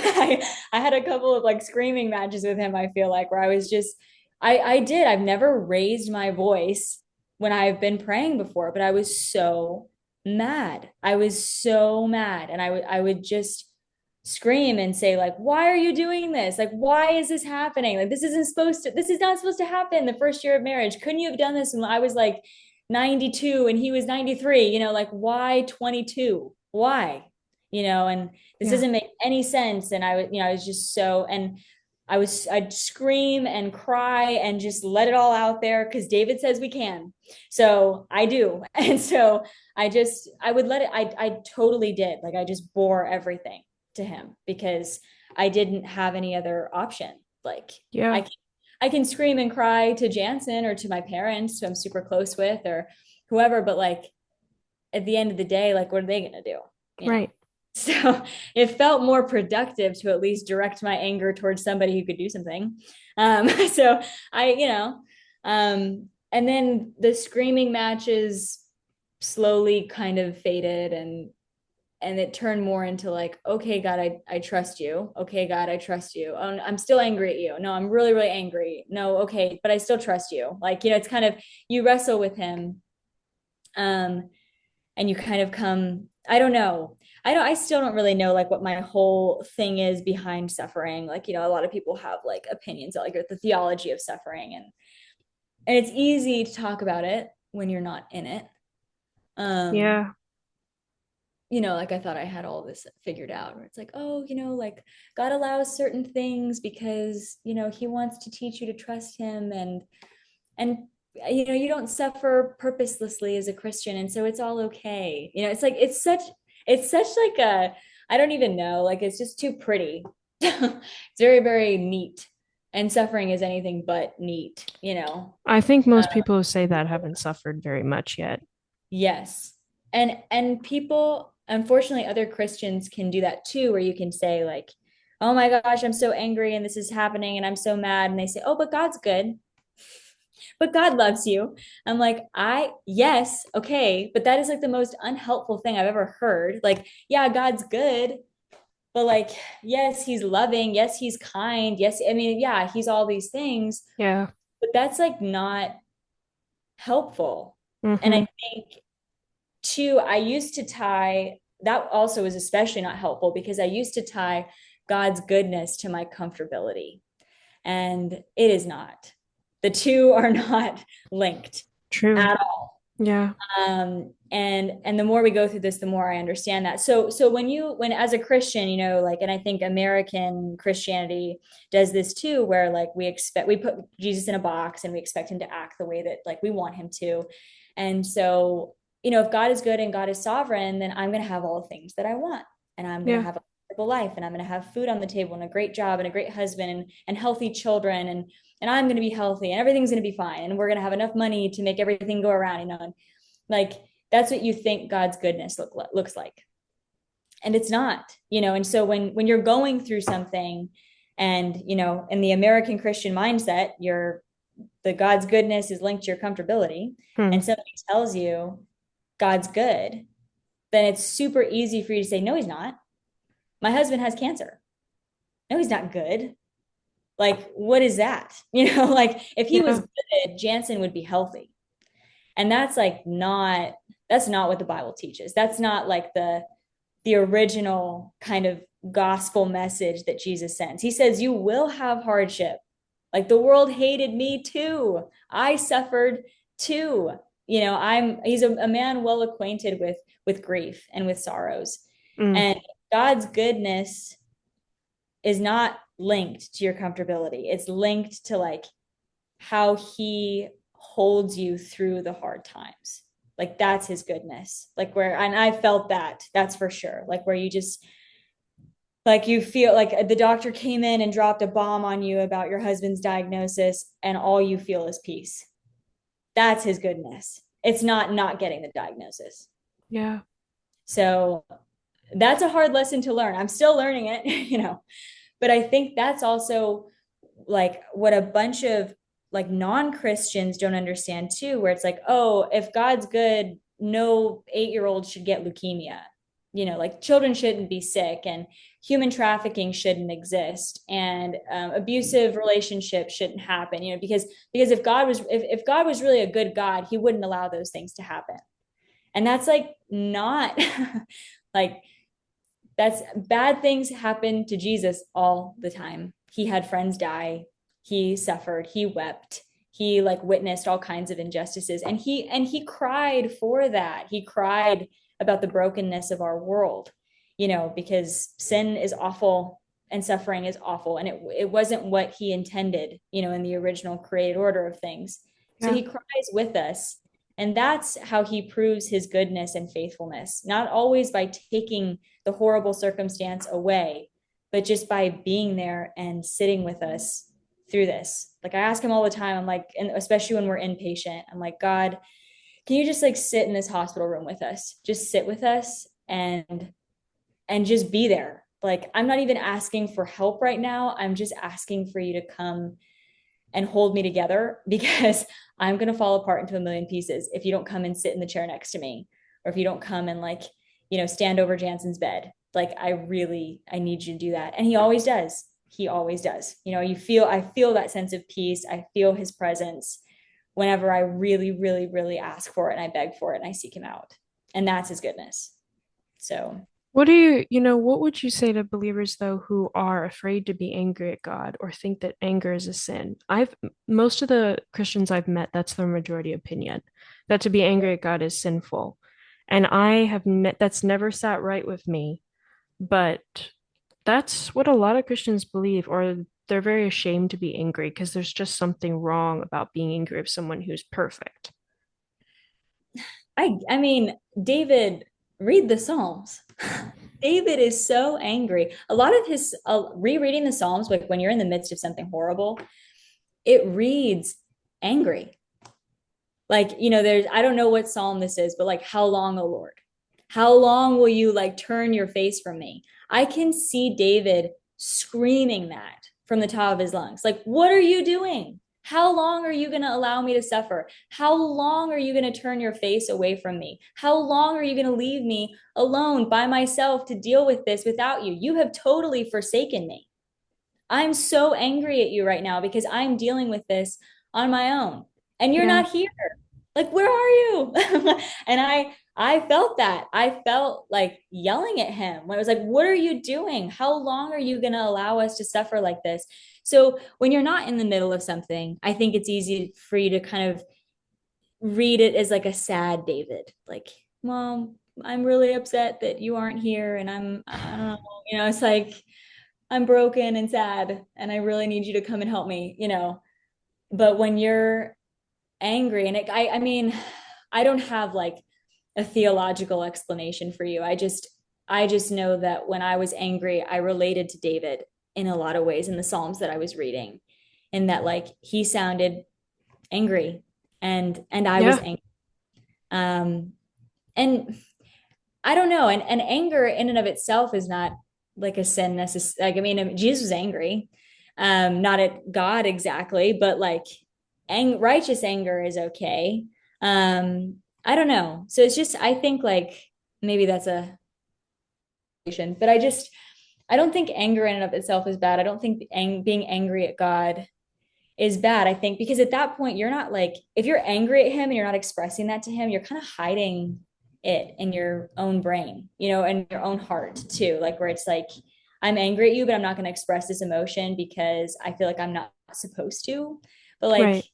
I had a couple of like screaming matches with him, I feel like, where I was just, I've never raised my voice when I've been praying before, but I was so mad. I was so mad. And I would just scream and say, like, why are you doing this? Like, why is this happening? Like, this is not supposed to happen the first year of marriage. Couldn't you have done this when I was like 92 and he was 93? Like, why 22? why? And this Yeah. doesn't make any sense. And I was just so, and I'd scream and cry and just let it all out there because David says we can. So I do. And so I would let it, I totally did. Like I just bore everything to him because I didn't have any other option. Like I Yeah. can, I can scream and cry to Jansen or to my parents who I'm super close with or whoever, but like at the end of the day, like what are they going to do? You know? Right. So it felt more productive to at least direct my anger towards somebody who could do something. So I, and then the screaming matches slowly kind of faded and it turned more into like, okay, God, I trust you. Okay, God, I trust you. Oh, I'm still angry at you. No, I'm really, really angry. No, okay, but I still trust you. Like, it's kind of, you wrestle with him. Um, and you kind of come, I don't know. I still don't really know like what my whole thing is behind suffering. Like, a lot of people have like opinions like the theology of suffering and it's easy to talk about it when you're not in it. Um, Yeah. like I thought I had all this figured out where it's like, oh, like God allows certain things because, he wants to teach you to trust him and you don't suffer purposelessly as a Christian and so it's all okay. It's like it's such like a I don't even know, like it's just too pretty. It's very, very neat. And suffering is anything but neat. I think most people who say that haven't suffered very much yet. Yes. And people, unfortunately, other Christians can do that too, where you can say like, "Oh my gosh, I'm so angry and this is happening and I'm so mad." And they say, "Oh, but God's good. But God loves you." I'm like, yes, okay, but that is like the most unhelpful thing I've ever heard. Like, yeah, God's good, but like, yes, he's loving, yes, he's kind, yes, I mean, yeah, he's all these things, Yeah. but that's like not helpful. And I Mm-hmm. think too, I used to tie that also is especially not helpful because I used to tie God's goodness to my comfortability. And it is not. The two are not linked True. at all. Yeah. And the more we go through this, the more I understand that. So when as a Christian, like, and I think American Christianity does this too, where like we put Jesus in a box and we expect him to act the way that like we want him to. And so, if God is good and God is sovereign, then I'm going to have all the things that I want, and I'm going to Yeah. have a comfortable life, and I'm going to have food on the table and a great job and a great husband and healthy children, and I'm going to be healthy and everything's going to be fine, and we're going to have enough money to make everything go around, and like that's what you think God's goodness looks like. And it's not, and so when you're going through something and, in the American Christian mindset, the God's goodness is linked to your comfortability, Hmm. and somebody tells you God's good, then it's super easy for you to say, no, he's not. My husband has cancer. No, he's not good. Like, what is that? Like if he was Yeah. good, Jansen would be healthy. And that's not what the Bible teaches. That's not like the original kind of gospel message that Jesus sends. He says, you will have hardship. Like the world hated me too. I suffered too. He's a man well acquainted with grief and with sorrows. Mm. And God's goodness is not linked to your comfortability. It's linked to like how he holds you through the hard times. Like that's his goodness. Like and I felt that's for sure. Like where you just, like you feel like the doctor came in and dropped a bomb on you about your husband's diagnosis and all you feel is peace. That's his goodness. It's not getting the diagnosis. Yeah. So that's a hard lesson to learn. I'm still learning it, but I think that's also like what a bunch of like non-Christians don't understand too, where it's like, oh, if God's good, no 8-year-old should get leukemia. Like children shouldn't be sick and human trafficking shouldn't exist and abusive relationships shouldn't happen, because if God was really a good God, he wouldn't allow those things to happen. And that's like not like that's bad things happen to Jesus all the time. He had friends die, he suffered, he wept, he like witnessed all kinds of injustices, and he cried for that. He cried about the brokenness of our world, because sin is awful and suffering is awful. And it wasn't what he intended, in the original created order of things. So Yeah. he cries with us. And that's how he proves his goodness and faithfulness, not always by taking the horrible circumstance away, but just by being there and sitting with us through this. Like I ask him all the time, I'm like, and especially when we're inpatient, I'm like, God, can you just like sit in this hospital room with us? Just sit with us and just be there. Like I'm not even asking for help right now. I'm just asking for you to come and hold me together because I'm going to fall apart into a million pieces if you don't come and sit in the chair next to me, or if you don't come and like, stand over Janson's bed. Like I need you to do that. And he always does. He always does. I feel that sense of peace. I feel his presence whenever I really, really, really ask for it and I beg for it and I seek him out. And that's his goodness. So What would you say to believers though who are afraid to be angry at God or think that anger is a sin? Most of the Christians I've met, that's their majority opinion, that to be angry at God is sinful. And that's never sat right with me, but that's what a lot of Christians believe, or they're very ashamed to be angry because there's just something wrong about being angry with someone who's perfect. I mean, David, read the Psalms. David is so angry. A lot of his rereading the Psalms, like when you're in the midst of something horrible, it reads angry. Like, there's, I don't know what Psalm this is, but like, how long, O Lord? How long will you like turn your face from me? I can see David screaming that from the top of his lungs. Like, what are you doing? How long are you going to allow me to suffer? How long are you going to turn your face away from me? How long are you going to leave me alone by myself to deal with this without you? You have totally forsaken me. I'm so angry at you right now because I'm dealing with this on my own and you're Yeah. not here. Like, where are you? And I felt that. I felt like yelling at him when I was like, what are you doing? How long are you going to allow us to suffer like this? So when you're not in the middle of something, I think it's easy for you to kind of read it as like a sad David, like, well, I'm really upset that you aren't here. And I don't know, it's like, I'm broken and sad and I really need you to come and help me. But when you're angry and I mean, I don't have like a theological explanation for you. I just know that when I was angry, I related to David in a lot of ways in the Psalms that I was reading, and that like he sounded angry and I was Yeah. angry. Um and I don't know, and anger in and of itself is not like a sin necessarily. Like I mean, Jesus was angry, not at God exactly, but like righteous anger is okay. I don't know. So it's just I think like maybe that's a but I don't think anger in and of itself is bad. I don't think being angry at God is bad. I think because at that point you're not like if you're angry at him and you're not expressing that to him, you're kind of hiding it in your own brain, and your own heart too. Like where it's like I'm angry at you, but I'm not going to express this emotion because I feel like I'm not supposed to. But like Right.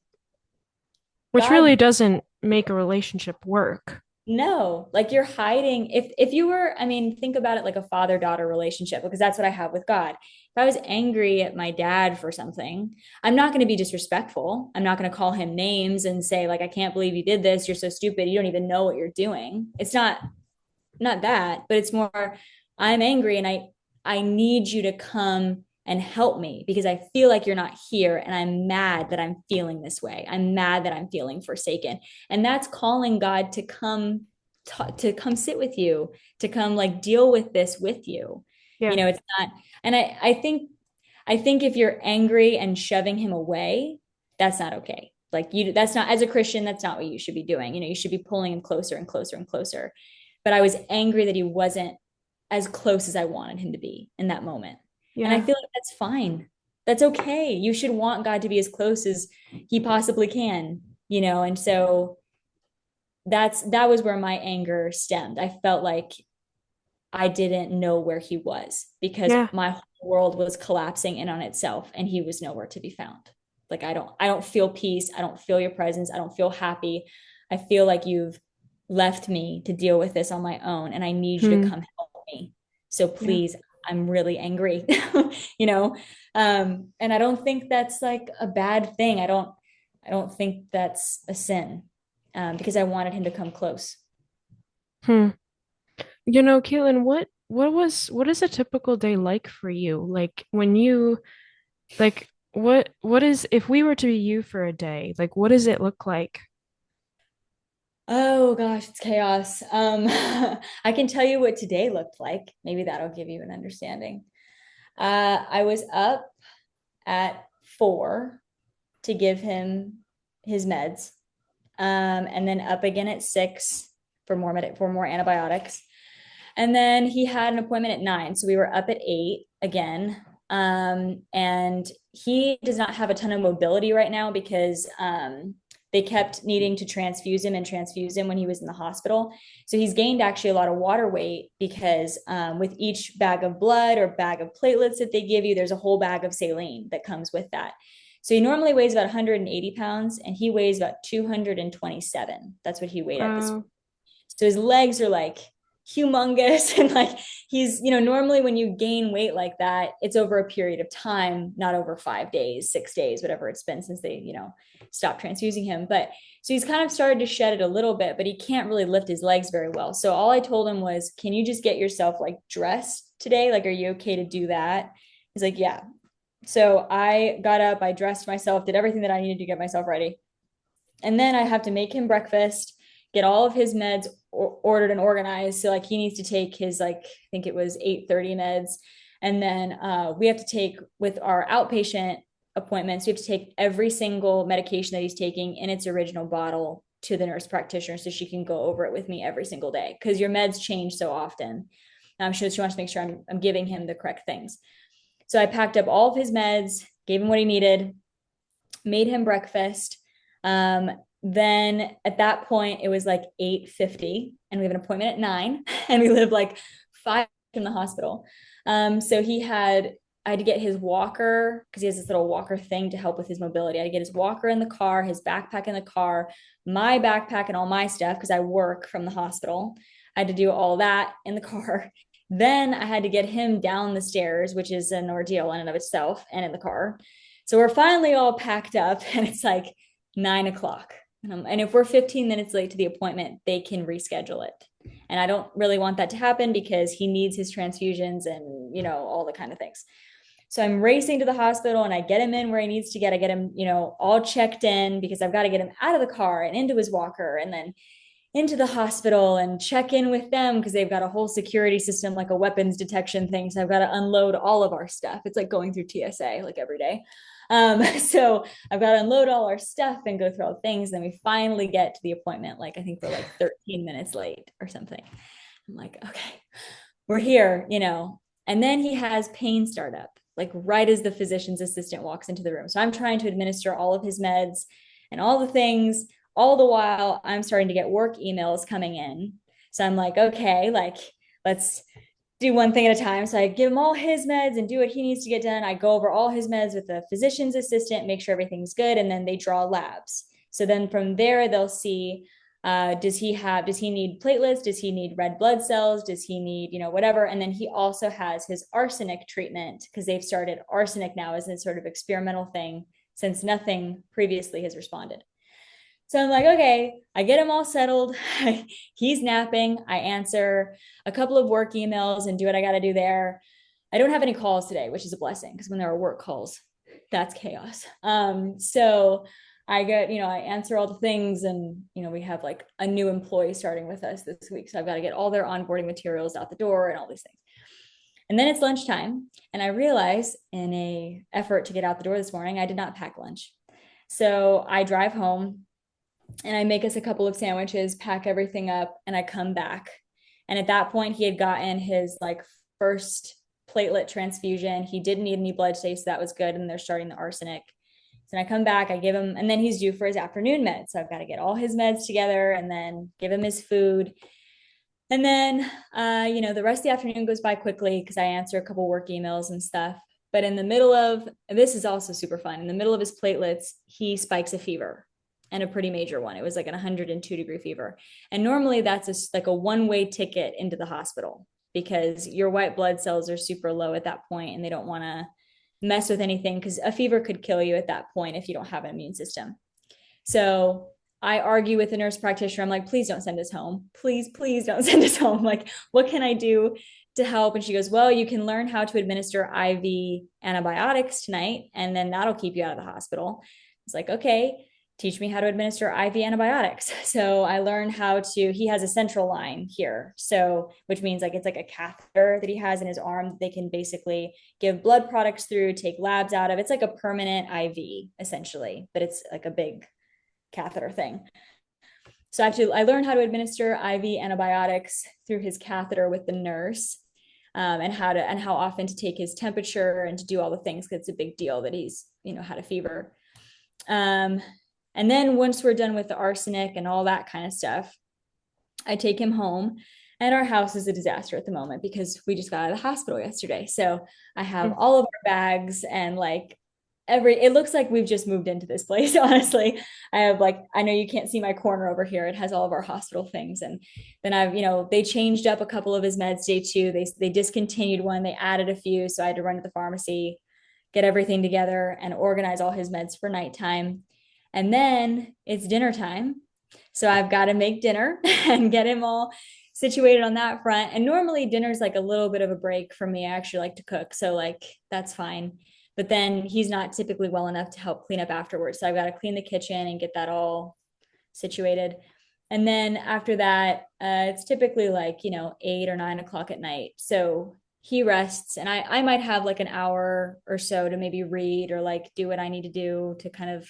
Which God, really doesn't make a relationship work. no, like you're hiding. If you were, I mean, think about it like a father-daughter relationship, because that's what I have with God. If I was angry at my dad for something, I'm not going to be disrespectful. I'm not going to call him names and say, like, I can't believe you did this. You're so stupid. You don't even know what you're doing. It's not that, but it's more, I'm angry and I need you to come and help me because I feel like you're not here and I'm mad that I'm feeling this way. I'm mad that I'm feeling forsaken. And that's calling God to come to come sit with you, to come like deal with this with you. Yeah. It's not, and I think if you're angry and shoving him away, that's not okay. Like that's not, as a Christian, that's not what you should be doing. You should be pulling him closer and closer and closer. But I was angry that he wasn't as close as I wanted him to be in that moment. And I Yeah. feel like that's fine. That's okay. You should want God to be as close as he possibly can. And so that was where my anger stemmed. I felt like I didn't know where he was because Yeah. my whole world was collapsing in on itself and he was nowhere to be found. Like I don't feel peace. I don't feel your presence. I don't feel happy. I feel like you've left me to deal with this on my own, and I need you to Hmm. come help me. So Yeah. please, I'm really angry, you know? And I don't think that's like a bad thing. I don't think that's a sin, because I wanted him to come close. Hmm. Caitlin, what is a typical day like for you? Like when you like what is if we were to be you for a day, like what does it look like? Oh gosh, it's chaos. I can tell you what today looked like. Maybe that'll give you an understanding. I was up at 4 to give him his meds, and then up again at 6 for more antibiotics. And then he had an appointment at 9, so we were up at 8 again. And he does not have a ton of mobility right now because they kept needing to transfuse him when he was in the hospital. So he's gained actually a lot of water weight because with each bag of blood or bag of platelets that they give you, there's a whole bag of saline that comes with that. So he normally weighs about 180 pounds and he weighs about 227. That's what he weighed at this. Uh, So his legs are like humongous and like he's, normally when you gain weight like that, it's over a period of time, not over 5 days, 6 days, whatever it's been since they, stopped transfusing him. But so he's kind of started to shed it a little bit, but he can't really lift his legs very well. So all I told him was, can you just get yourself like dressed today? Like, are you okay to do that? He's like, yeah. So I got up, I dressed myself, did everything that I needed to get myself ready. And then I have to make him breakfast, get all of his meds ordered and organized. So like he needs to take his like I think it was 8:30 meds, and then we have to take with our outpatient appointments. We have to take every single medication that he's taking in its original bottle to the nurse practitioner so she can go over it with me every single day because your meds change so often. So she wants to make sure I'm giving him the correct things. So I packed up all of his meds, gave him what he needed, made him breakfast. Then at that point, it was like 8:50, and we have an appointment at 9, and we live like 5 from the hospital. So I had to get his walker because he has this little walker thing to help with his mobility. I had to get his walker in the car, his backpack in the car, my backpack and all my stuff because I work from the hospital. I had to do all that in the car. Then I had to get him down the stairs, which is an ordeal in and of itself, and in the car. So we're finally all packed up, and it's like 9 o'clock. And if we're 15 minutes late to the appointment, they can reschedule it. And I don't really want that to happen because he needs his transfusions and, all the kind of things. So I'm racing to the hospital and I get him in where he needs to get. I get him, all checked in because I've got to get him out of the car and into his walker and then into the hospital and check in with them because they've got a whole security system, like a weapons detection thing. So I've got to unload all of our stuff. It's like going through TSA like every day. So I've got to unload all our stuff and go through all the things. Then we finally get to the appointment. Like I think we're like 13 minutes late or something. I'm like, okay, we're here, And then he has pain start up, like right as the physician's assistant walks into the room. So I'm trying to administer all of his meds and all the things. All the while, I'm starting to get work emails coming in. So I'm like, okay, like let's do one thing at a time. So I give him all his meds and do what he needs to get done. I go over all his meds with the physician's assistant, make sure everything's good, and then they draw labs. So then from there, they'll see does he need platelets? Does he need red blood cells? Does he need, whatever? And then he also has his arsenic treatment because they've started arsenic now as a sort of experimental thing since nothing previously has responded. So I'm like, okay, I get him all settled. He's napping. I answer a couple of work emails and do what I got to do there. I don't have any calls today, which is a blessing because when there are work calls, that's chaos. So I get, I answer all the things and, we have like a new employee starting with us this week. So I've got to get all their onboarding materials out the door and all these things. And then it's lunchtime. And I realize in a effort to get out the door this morning, I did not pack lunch. So I drive home and I make us a couple of sandwiches, pack everything up, and I come back. And at that point, he had gotten his like first platelet transfusion. He didn't need any blood today, so that was good. And they're starting the arsenic. So I come back, I give him, and then he's due for his afternoon meds. So I've got to get all his meds together and then give him his food. And then, the rest of the afternoon goes by quickly because I answer a couple work emails and stuff. But in the middle of, this is also super fun, in the middle of his platelets, he spikes a fever. and a pretty major one. It was like an 102-degree fever. And normally that's like a one-way ticket into the hospital because your white blood cells are super low at that point and they don't want to mess with anything because a fever could kill you at that point if you don't have an immune system. So I argue with the nurse practitioner. I'm like, please don't send us home. Please, please don't send us home. Like, what can I do to help? And she goes, well, you can learn how to administer IV antibiotics tonight, and then that'll keep you out of the hospital. It's like, okay, teach me how to administer IV antibiotics. So I learned how to, he has a central line here. So, which means like it's like a catheter that he has in his arm. They can basically give blood products through, take labs out of. It's like a permanent IV essentially, but it's like a big catheter thing. So I learned how to administer IV antibiotics through his catheter with the nurse, and how often to take his temperature and to do all the things because it's a big deal that he's had a fever. Um, and then once we're done with the arsenic and all that kind of stuff, I take him home. And our house is a disaster at the moment because we just got out of the hospital yesterday. So I have Mm. all of our bags and like it looks like we've just moved into this place. Honestly, I have like, I know you can't see my corner over here. It has all of our hospital things. And then they changed up a couple of his meds day two. They discontinued one, they added a few. So I had to run to the pharmacy, get everything together and organize all his meds for nighttime. And then it's dinner time. So I've got to make dinner and get him all situated on that front. And normally dinner's like a little bit of a break for me. I actually like to cook. So like that's fine. But then he's not typically well enough to help clean up afterwards. So I've got to clean the kitchen and get that all situated. And then after that, it's typically like, 8 or 9 o'clock at night. So he rests and I might have like an hour or so to maybe read or like do what I need to do to kind of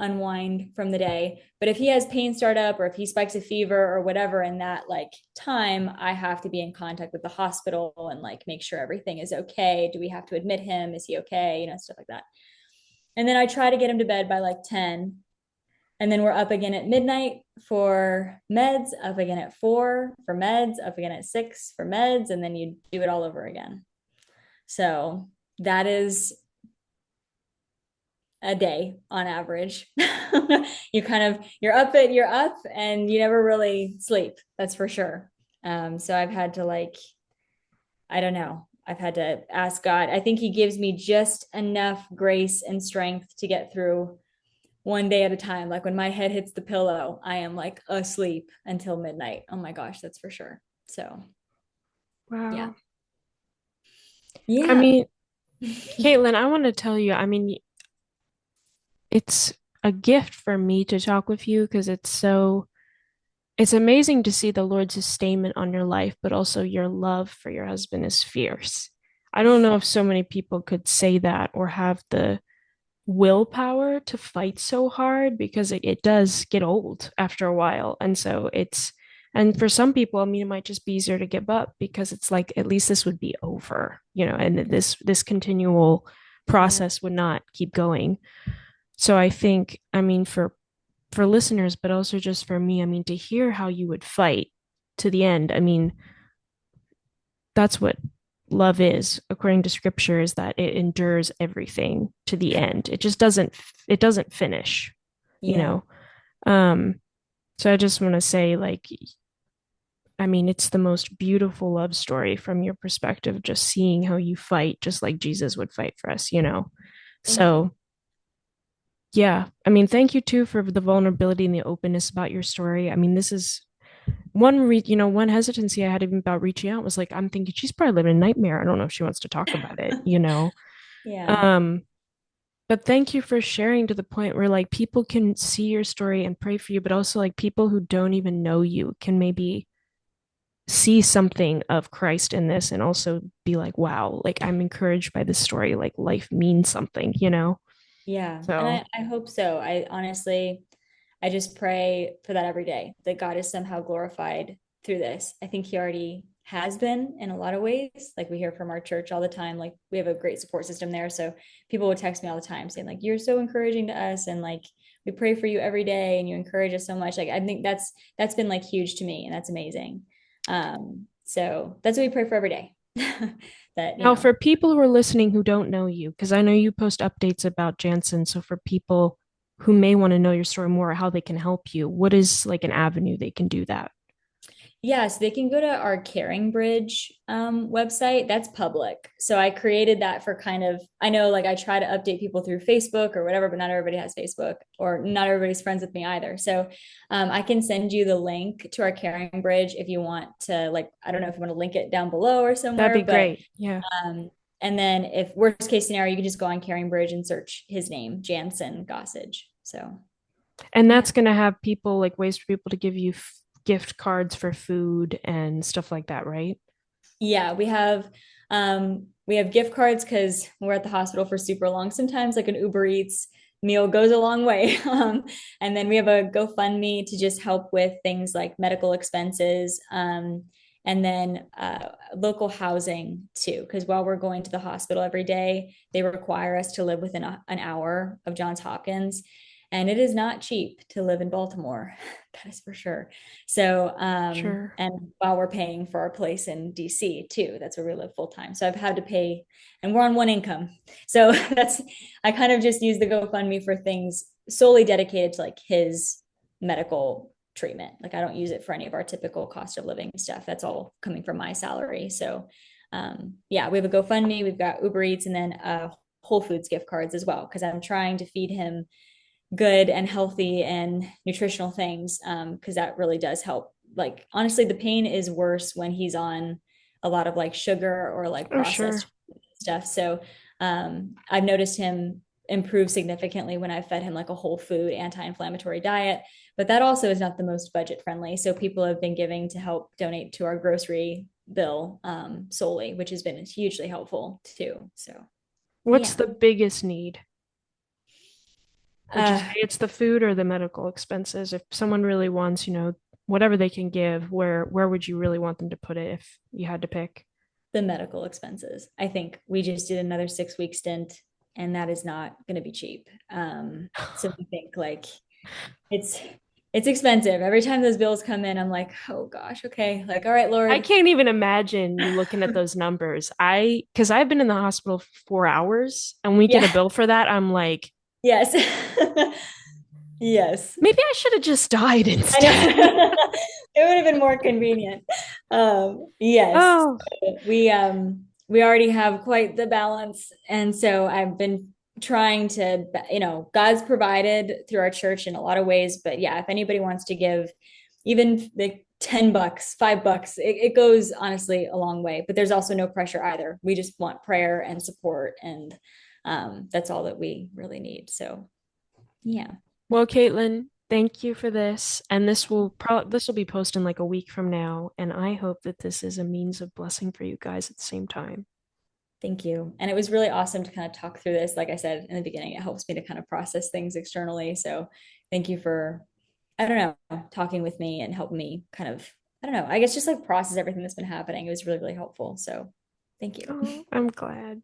unwind from the day. But if he has pain start up or if he spikes a fever or whatever in that like time, I have to be in contact with the hospital and like make sure everything is okay. Do we have to admit him? Is he okay? Stuff like that. And then I try to get him to bed by like 10. And then we're up again at midnight for meds, up again at 4 for meds, up again at 6 for meds, and then you do it all over again. So that is a day on average. You're up and you never really sleep. That's for sure. So I've had to like, I don't know. I've had to ask God. I think he gives me just enough grace and strength to get through one day at a time. Like when my head hits the pillow, I am like asleep until midnight. Oh my gosh, that's for sure. So yeah. Wow. I Yeah. mean, Caitlin, I want to tell you, I mean, it's a gift for me to talk with you because it's amazing to see the Lord's sustainment on your life, but also your love for your husband is fierce. I don't know if so many people could say that or have the willpower to fight so hard because it does get old after a while. And for some people, I mean, it might just be easier to give up because it's like, at least this would be over, and this continual Yeah. process would not keep going. So I think, I mean, for listeners, but also just for me, I mean, to hear how you would fight to the end, I mean, that's what love is, according to scripture, is that it endures everything to the end. It doesn't finish, you Yeah. know. Um, so I just want to say, like, I mean, it's the most beautiful love story from your perspective, just seeing how you fight, just like Jesus would fight for us. Thank you. So yeah, I mean, thank you too for the vulnerability and the openness about your story. I mean, this is one hesitancy I had even about reaching out was like, I'm thinking she's probably living a nightmare. I don't know if she wants to talk about it. Yeah. Um, but thank you for sharing to the point where like people can see your story and pray for you, but also like people who don't even know you can maybe see something of Christ in this and also be like, wow, like I'm encouraged by this story. Like life means something. Yeah. And So I hope so. I honestly, I just pray for that every day, that God is somehow glorified through this. I think he already has been in a lot of ways. Like we hear from our church all the time. Like we have a great support system there. So people would text me all the time saying, like, you're so encouraging to us. And like we pray for you every day and you encourage us so much. Like I think that's been like huge to me and that's amazing. So that's what we pray for every day. That, now for people who are listening who don't know you, because I know you post updates about Jansen. So for people who may want to know your story more, how they can help you, what is like an avenue they can do that? Yeah, so they can go to our Caring Bridge website. That's public. So I created that for kind of, I know like I try to update people through Facebook or whatever, but not everybody has Facebook or not everybody's friends with me either. So I can send you the link to our Caring Bridge if you want to, like, I don't know if you want to link it down below or That'd somewhere, be but great. Yeah. and then if worst case scenario, you can just go on Caring Bridge and search his name, Janson Gossage. So And yeah. that's going to have people like ways for people to give you gift cards for food and stuff like that, right? Yeah, we have gift cards because we're at the hospital for super long. Sometimes like an Uber Eats meal goes a long way. And then we have a GoFundMe to just help with things like medical expenses. And then local housing too, because while we're going to the hospital every day, they require us to live within an hour of Johns Hopkins. And it is not cheap to live in Baltimore. That is for sure. So, Sure. and while we're paying for our place in DC too, that's where we live full time. So I've had to pay, and we're on one income. So I kind of just use the GoFundMe for things solely dedicated to like his medical treatment. Like I don't use it for any of our typical cost of living stuff. That's all coming from my salary. So, yeah, we have a GoFundMe, we've got Uber Eats, and then Whole Foods gift cards as well, because I'm trying to feed him good and healthy and nutritional things because that really does help. Like honestly, the pain is worse when he's on a lot of like sugar or like Oh, processed sure. stuff. So I've noticed him improve significantly when I fed him like a whole food anti-inflammatory diet, but that also is not the most budget friendly. So people have been giving to help donate to our grocery bill solely, which has been hugely helpful too. So What's yeah. the biggest need? Would you say uh, it's the food or the medical expenses? If someone really wants, whatever they can give, where would you really want them to put it if you had to pick? the medical expenses. I think we just did another 6 week stint, and that is not going to be cheap. So I think like it's it's expensive. Every time those bills come in, I'm like, oh gosh, okay, like all right, I Lord. can't even imagine you looking at those numbers. Because I've been in the hospital for 4 hours and we get a Yeah, bill for that. I'm like, yes, yes. maybe I should have just died I instead. know it would have been more convenient. Yes, Oh, we already have quite the balance, and so I've been trying to, God's provided through our church in a lot of ways, but yeah, if anybody wants to give, even like $10, $5, it goes honestly a long way. But there's also no pressure either. We just want prayer and support, and that's all that we really need. So yeah, well, Caitlin, thank you for this. And this will be posted in like a week from now. And I hope that this is a means of blessing for you guys at the same time. thank you. And it was really awesome to kind of talk through this. Like I said in the beginning, it helps me to kind of process things externally. So thank you for, I don't know, talking with me and helping me kind of, I don't know, I guess just like process everything that's been happening. It was really, really helpful. So thank you. Oh, I'm glad.